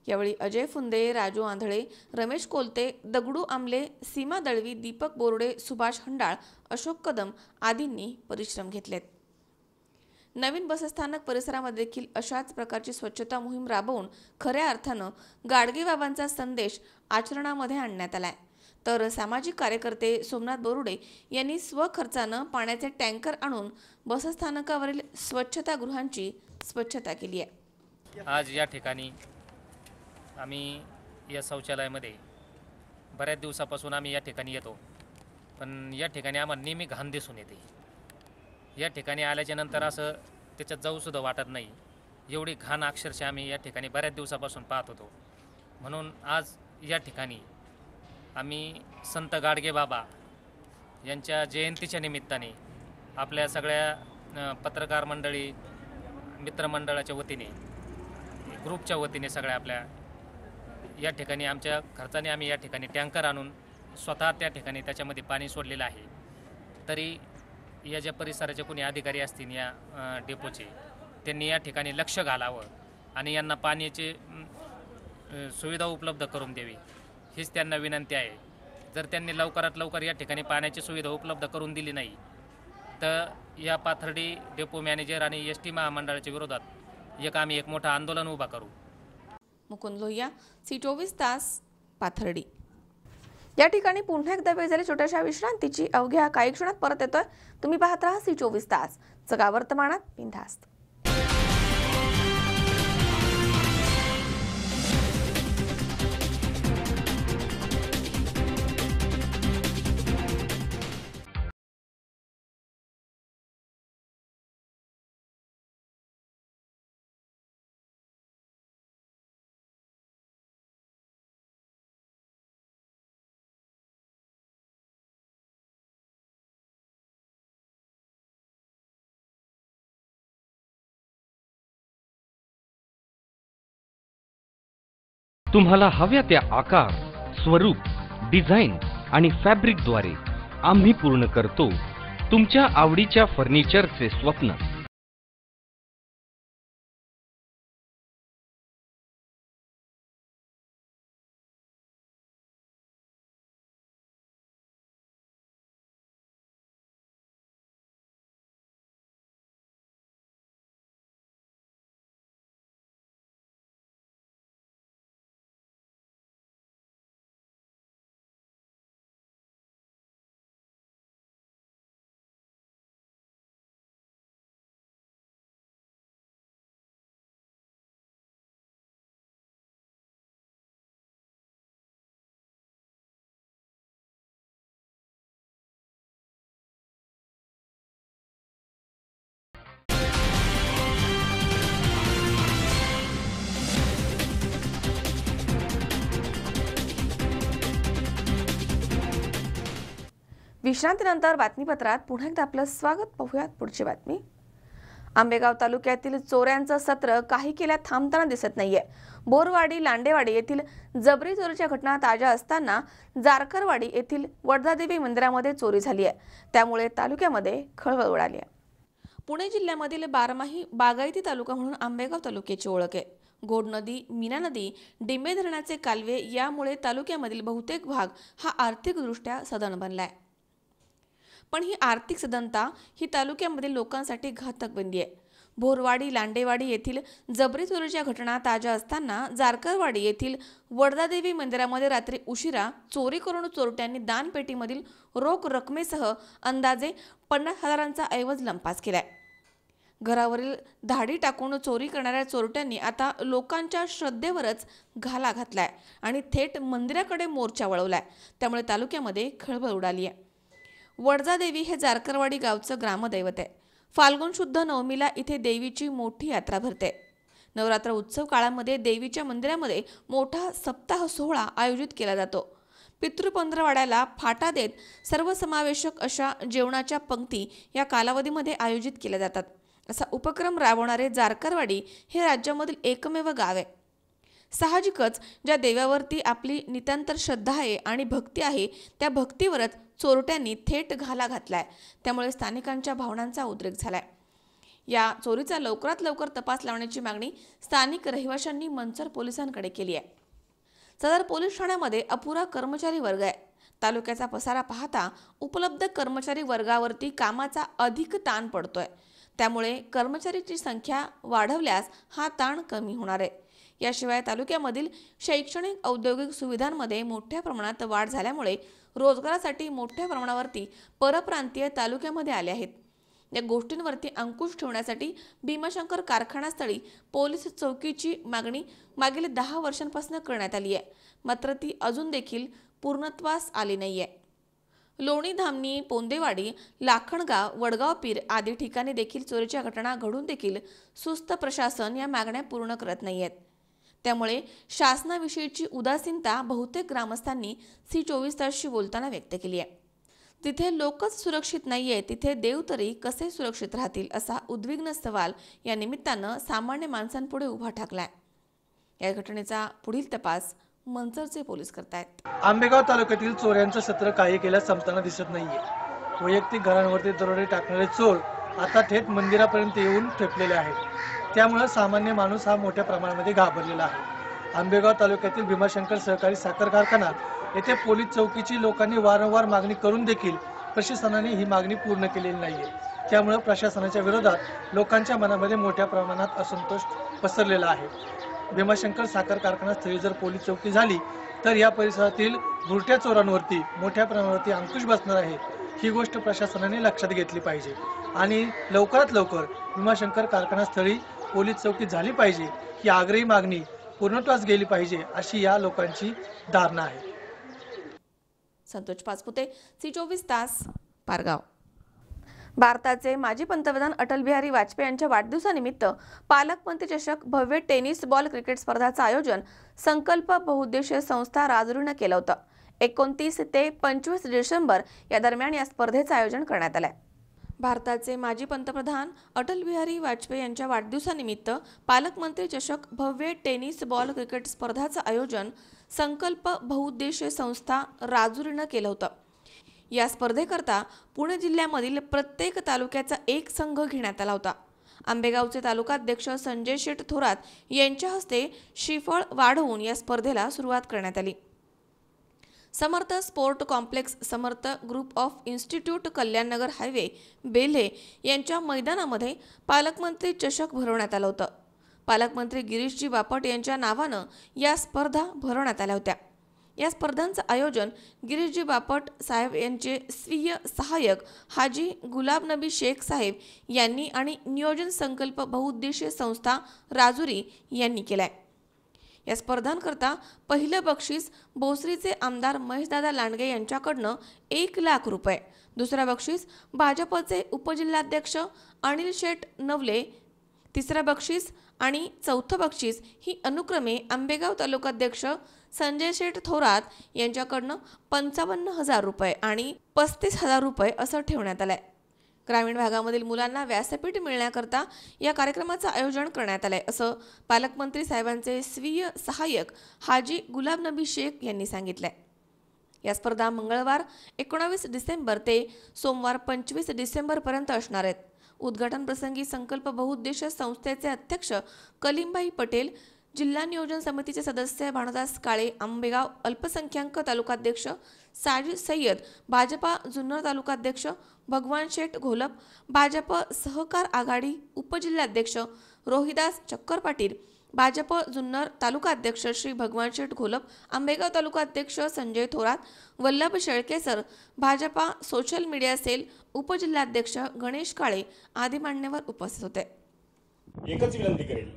यावेळी अजय फुंदे, राजू आंधळे, रमेश कोलते, दगडू आमले, सीमा दळवी, दीपक बोर्डे, सुभाष हंडाळ, अशोक कदम आदींनी परिश्रम घेतलेत. नवीन बसस्थानक परिसरामध्ये देखील अशाच प्रकारची स्वच्छता मोहीम राबवून खऱ्या अर्थानं गाडगेबाबांचा संदेश आचरणामध्ये आणण्यात आलाय. तर सामाजिक कार्यकर्ते सोमनाथ बोरुडे यांनी स्वखर्चानं पाण्याचे टँकर आणून बसस्थानकावरील स्वच्छतागृहांची स्वच्छता केली आहे. आज या ठिकाणी आम्ही या शौचालयामध्ये बऱ्याच दिवसापासून आम्ही या ठिकाणी येतो, पण या ठिकाणी आम्हाला नेहमी घाण दिसून येते. या ठिकाणी आल्याच्या नंतर असं त्याच्यात जाऊसुद्धा वाटत नाही, एवढी घाण अक्षरशः आम्ही या ठिकाणी बऱ्याच दिवसापासून पाहत होतो. म्हणून आज या ठिकाणी आम्ही संत गाडगेबाबा यांच्या जयंतीच्या निमित्ताने आपल्या सगळ्या पत्रकार मंडळी, मित्रमंडळाच्या वतीने, ग्रुपच्या वतीने सगळ्या आपल्या या ठिकाणी आमच्या खर्चाने आम्ही या ठिकाणी टँकर आणून स्वतः त्या ठिकाणी त्याच्यामध्ये पाणी सोडलेलं आहे. तरी या ज्या परिसराचे कोणी अधिकारी असतील या डेपोचे, त्यांनी या ठिकाणी लक्ष घालावं आणि यांना पाण्याची सुविधा उपलब्ध करून द्यावी हीच त्यांना विनंती आहे. जर त्यांनी लवकरात लवकर या ठिकाणी पाण्याची सुविधा उपलब्ध करून दिली नाही तर या पाथर्डी डेपो मॅनेजर आणि एस टी महामंडळाच्या विरोधात आम्ही एक मोठं आंदोलन उभा करू. मुकुंद लोहिया, C24 तास, पाथर्डी. या ठिकाणी पुन्हा एकदा वेळ झाली छोट्याशा विश्रांतीची. अवघ्या काही क्षणात परत येतोय. तुम्ही पाहत राहा C24 तास, जगा वर्तमानात बिनधास्त. तुम्हाला हव्या त्या आकार, स्वरूप, डिझाईन आणि फॅब्रिकद्वारे आम्ही पूर्ण करतो तुमच्या आवडीच्या फर्निचरचे स्वप्न. विश्रांतीनंतर बातमीपत्रात पुन्हा एकदा आपलं स्वागत. पाहूयात पुढची बातमी. आंबेगाव तालुक्यातील चोऱ्यांचं सत्र काही केल्या थांबताना दिसत नाहीये. बोरवाडी लांडेवाडी येथील जबरी चोरीच्या घटना ताज्या असताना जारकरवाडी येथील वडदादेवी मंदिरामध्ये चोरी झाली आहे. त्यामुळे तालुक्यामध्ये खळबळ उडाली आहे. पुणे जिल्ह्यामधील बारमाही बागायती तालुका म्हणून आंबेगाव तालुक्याची ओळख आहे. गोड नदी, मीना नदी, डिंबे धरणाचे कालवे यामुळे तालुक्यामधील बहुतेक भाग हा आर्थिकदृष्ट्या सधन बनलाय. पण ही आर्थिक सधनता ही तालुक्यामधील लोकांसाठी घातक बनली आहे. बोरवाडी लांडेवाडी येथील जबरी चोरीच्या घटना ताज्या असताना जारकरवाडी येथील वडदादेवी मंदिरामध्ये रात्री उशिरा चोरी करून चोरट्यांनी दानपेटीमधील रोख रकमेसह अंदाजे 50,000चा ऐवज लंपास केलाय. घरावरील धाडी टाकून चोरी करणाऱ्या चोरट्यांनी आता लोकांच्या श्रद्धेवरच घाला घातलाय आणि थेट मंदिराकडे मोर्चा वळवलाय. त्यामुळे तालुक्यामध्ये खळबळ उडाली आहे. वडदादेवी हे जारकरवाडी गावचं ग्रामदैवत आहे. फाल्गुन शुद्ध नवमीला इथे देवीची मोठी यात्रा भरते. नवरात्र उत्सव काळामध्ये देवीच्या मंदिरामध्ये मोठा सप्ताह सोहळा आयोजित केला जातो. पितृपंधरवाड्याला फाटा देत सर्वसमावेशक अशा जेवणाच्या पंक्ती या कालावधीमध्ये आयोजित केल्या जातात. असा उपक्रम राबवणारे जारकरवाडी हे राज्यामधील एकमेव गाव आहे. साहजिकच ज्या देवावरती आपली नितांतर श्रद्धा आहे आणि भक्ती आहे त्या भक्तीवरच चोरट्यांनी थेट घाला घातलाय. त्यामुळे स्थानिकांच्या भावनांचा उद्रेक झालाय. या चोरीचा लवकरात लवकर तपास लावण्याची मागणी स्थानिक रहिवाशांनी मंचर पोलिसांकडे केली आहे. सदर पोलीस ठाण्यामध्ये अपुरा कर्मचारी वर्ग आहे. तालुक्याचा पसारा पाहता उपलब्ध कर्मचारी वर्गावरती कामाचा अधिक ताण पडतोय. त्यामुळे कर्मचारीची संख्या वाढवल्यास हा ताण कमी होणार आहे. याशिवाय तालुक्यामधील शैक्षणिक औद्योगिक सुविधांमध्ये मोठ्या प्रमाणात वाढ झाल्यामुळे रोजगारासाठी मोठ्या प्रमाणावरती परप्रांतीय तालुक्यामध्ये आले आहेत. या गोष्टींवरती अंकुश ठेवण्यासाठी भीमाशंकर कारखानास्थळी पोलीस चौकीची मागणी मागील 10 वर्षांपासून करण्यात आली आहे. मात्र ती अजून देखील पूर्णत्वास आली नाहीये. लोणी, धामणी, पोंदेवाडी, लाखणगाव, वडगाव पीर आदी ठिकाणी देखील चोरीच्या घटना घडून देखील सुस्त प्रशासन या मागण्या पूर्ण करत नाहीयेत. त्यामुळे शासनाविषयीची उदासीनता बहुतेक ग्रामस्थांनी C24 तासशी बोलताना व्यक्त केली आहे. तिथे लोकच सुरक्षित नाहीये, तिथे देव तरी कसे सुरक्षित राहतील असा उद्विग्न सवाल या निमित्तानं सामान्य माणसांपुढे उभा ठाकलाय. या घटनेचा पुढील तपास मंचरचे पोलीस करतायत. आंबेगाव तालुक्यातील चोऱ्यांचं सत्र काही केल्यास संपताना दिसत नाहीये. वैयक्तिक घरांवरती दरोडे टाकणारे चोर आता थेट मंदिरापर्यंत येऊन ठेपलेले आहेत. त्यामुळे सामान्य माणूस हा मोठ्या प्रमाणामध्ये घाबरलेला आहे. आंबेगाव तालुक्यातील भीमाशंकर सहकारी साखर कारखाना येथे पोलीस चौकीची लोकांनी वारंवार मागणी करून देखील प्रशासनाने ही मागणी पूर्ण केलेली नाहीये. त्यामुळे प्रशासनाच्या विरोधात लोकांच्या मनामध्ये मोठ्या प्रमाणात असंतोष पसरलेला आहे. भीमाशंकर साखर कारखानास्थळी जर पोलीस चौकी झाली तर या परिसरातील भुरट्या चोरांवरती मोठ्या प्रमाणावरती अंकुश बसणार आहे. ही गोष्ट प्रशासनाने लक्षात घेतली पाहिजे आणि लवकरात लवकर भीमाशंकर कारखानास्थळी पोलीस चौकी झाली पाहिजे ही आग्रही मागणी पूर्णत्वास गेली पाहिजे अशी या लोकांची धारणा आहे. संतोष पाचपुते, C24 तास, पारगाव. भारताचे माजी पंतप्रधान अटल बिहारी वाजपेयी यांच्या वाढदिवसानिमित्त पालकमंत्री चषक भव्य टेनिस बॉल क्रिकेट स्पर्धाचं आयोजन संकल्प बहुउद्देशीय संस्था राजुरीनं केलं होतं. 29 ते 25 डिसेंबर या दरम्यान या स्पर्धेचं आयोजन करण्यात आलंय. भारताचे माजी पंतप्रधान अटल बिहारी वाजपेयी यांच्या वाढदिवसानिमित्त पालकमंत्री चषक भव्य टेनिस बॉल क्रिकेट स्पर्धाचं आयोजन संकल्प बहुउद्देशीय संस्था राजुरीनं केलं होतं. या स्पर्धेकरता पुणे जिल्ह्यामधील प्रत्येक तालुक्याचा एक संघ घेण्यात आला होता. आंबेगावचे तालुकाध्यक्ष संजय शेठ थोरात यांच्या हस्ते श्रीफळ वाढवून या स्पर्धेला सुरुवात करण्यात आली. Samarth sport complex, Samarth group of institute, Kalyannagar highway, Belhe यांच्या मैदानामध्ये पालकमंत्री चषक भरवण्यात आलं होतं. पालकमंत्री गिरीशजी बापट यांच्या नावानं या स्पर्धा भरवण्यात आल्या होत्या. या स्पर्धांचं आयोजन गिरीशजी बापट साहेब यांचे स्वीय सहाय्यक हाजी गुलाब नबी शेख साहेब यांनी आणि नियोजन संकल्प बहुउद्देशीय संस्था राजुरी यांनी केलाय. या स्पर्धांकरता पहिलं बक्षीस भोसरीचे आमदार महेशदादा लांडगे यांच्याकडनं 1 लाख रुपये, दुसरं बक्षीस भाजपचे उपजिल्हाध्यक्ष अनिल शेठ नवले, तिसरं बक्षीस आणि चौथं बक्षीस ही अनुक्रमे आंबेगाव तालुकाध्यक्ष संजय शेठ थोरात यांच्याकडनं 55,000 रुपये आणि 35,000 रुपये असं ठेवण्यात आलंय. ग्रामीण भागामधील मुलांना व्यासपीठ मिळण्याकरता या कार्यक्रमाचं आयोजन करण्यात आलंय असं पालकमंत्री साहेबांचे स्वीय सहाय्यक हाजी गुलाब नबी शेख यांनी सांगितलंय. या स्पर्धा मंगळवार 19 डिसेंबर ते सोमवार 25 डिसेंबर पर्यंत असणार आहेत. उद्घाटन प्रसंगी संकल्प बहुउद्देशीय संस्थेचे अध्यक्ष कलीमभाई पटेल, जिल्हा नियोजन समितीचे सदस्य भानुदास काळे, आंबेगाव अल्पसंख्याक तालुकाध्यक्ष साजिद सय्यद, भाजपा जुन्नर तालुकाध्यक्ष भगवान शेठ घोलप, भाजप सहकार आघाडी उपजिल्हाध्यक्ष रोहिदास चक्कर पाटील, भाजप जुन्नर तालुकाध्यक्ष श्री भगवान शेठ घोलप, आंबेगाव तालुकाध्यक्ष संजय थोरात, वल्लभ शेळकेसर, भाजपा सोशल मीडिया सेल उपजिल्हाध्यक्ष गणेश काळे आदी मान्यवर उपस्थित होते. एकच विनंती करेल,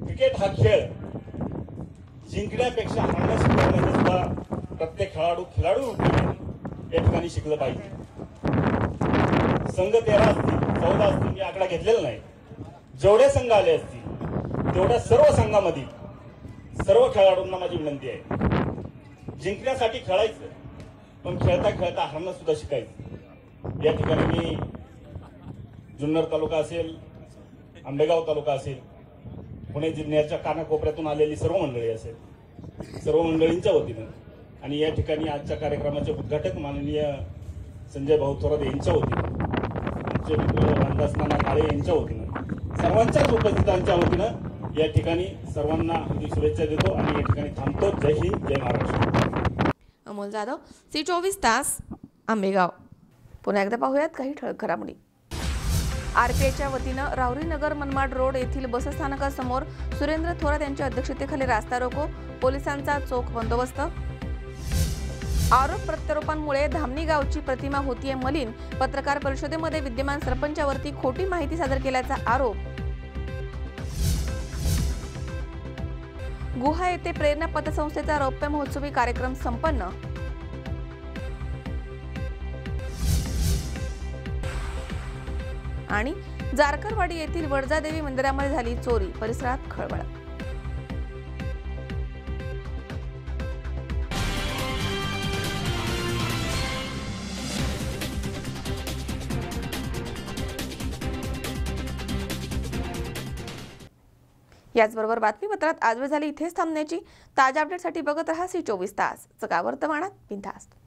क्रिकेट हा खेळ जिंकण्यापेक्षा हारण्यात शिकवण्याचं सुद्धा प्रत्येक खेळाडू या ठिकाणी शिकलं पाहिजे. संघ 13 असतील 14 असतील मी आकडा घेतलेला नाही. जेवढे संघ आले असतील तेवढ्या सर्व संघामधील सर्व खेळाडूंना माझी विनंती आहे, जिंकण्यासाठी खेळायचं पण खेळता खेळता हारणं सुद्धा शिकायचं. या ठिकाणी मी जुन्नर तालुका असेल, आंबेगाव तालुका असेल, पुणे जिल्ह्याच्या कानाकोपऱ्यातून आलेली सर्व मंडळी असेल, सर्व मंडळींच्या वतीनं आणि या ठिकाणी आजच्या कार्यक्रमाचे उद्घाटक माननीय संजय भाऊ थोरात यांच्या वतीनं, आमचे मित्र भानुदास नाना काळे यांच्या वतीनं, सर्वांच्याच उपस्थितांच्या वतीनं या ठिकाणी सर्वांना शुभेच्छा देतो आणि या ठिकाणी थांबतो. जय हिंद, जय महाराष्ट्र. अमोल जाधव, C24 तास, आंबेगाव. पुन्हा एकदा पाहूयात काही ठळक घडामोडी. आरपीआयच्या वतीनं रावरीनगर मनमाड रोड येथील बसस्थानकासमोर सुरेंद्र थोरात यांच्या अध्यक्षतेखाली रास्ता रोको, पोलिसांचा चोख बंदोबस्त. आरोप प्रत्यारोपांमुळे धामणी गावची प्रतिमा होतीये मलिन, पत्रकार परिषदेमध्ये विद्यमान सरपंचावरती खोटी माहिती सादर केल्याचा आरोप. गुहा येथे प्रेरणा पतसंस्थेचा रौप्य महोत्सवी कार्यक्रम संपन्न. आणि जारकरवाडी येथील वडजादेवी मंदिरामध्ये झाली चोरी, परिसरात खळबळ. याचबरोबर बातमीपत्रात आज वेळ झाली इथेच थांबण्याची. ताज्या अपडेटसाठी बघत रहा C24 तास. जगा वर्तमानात बिनधास्त.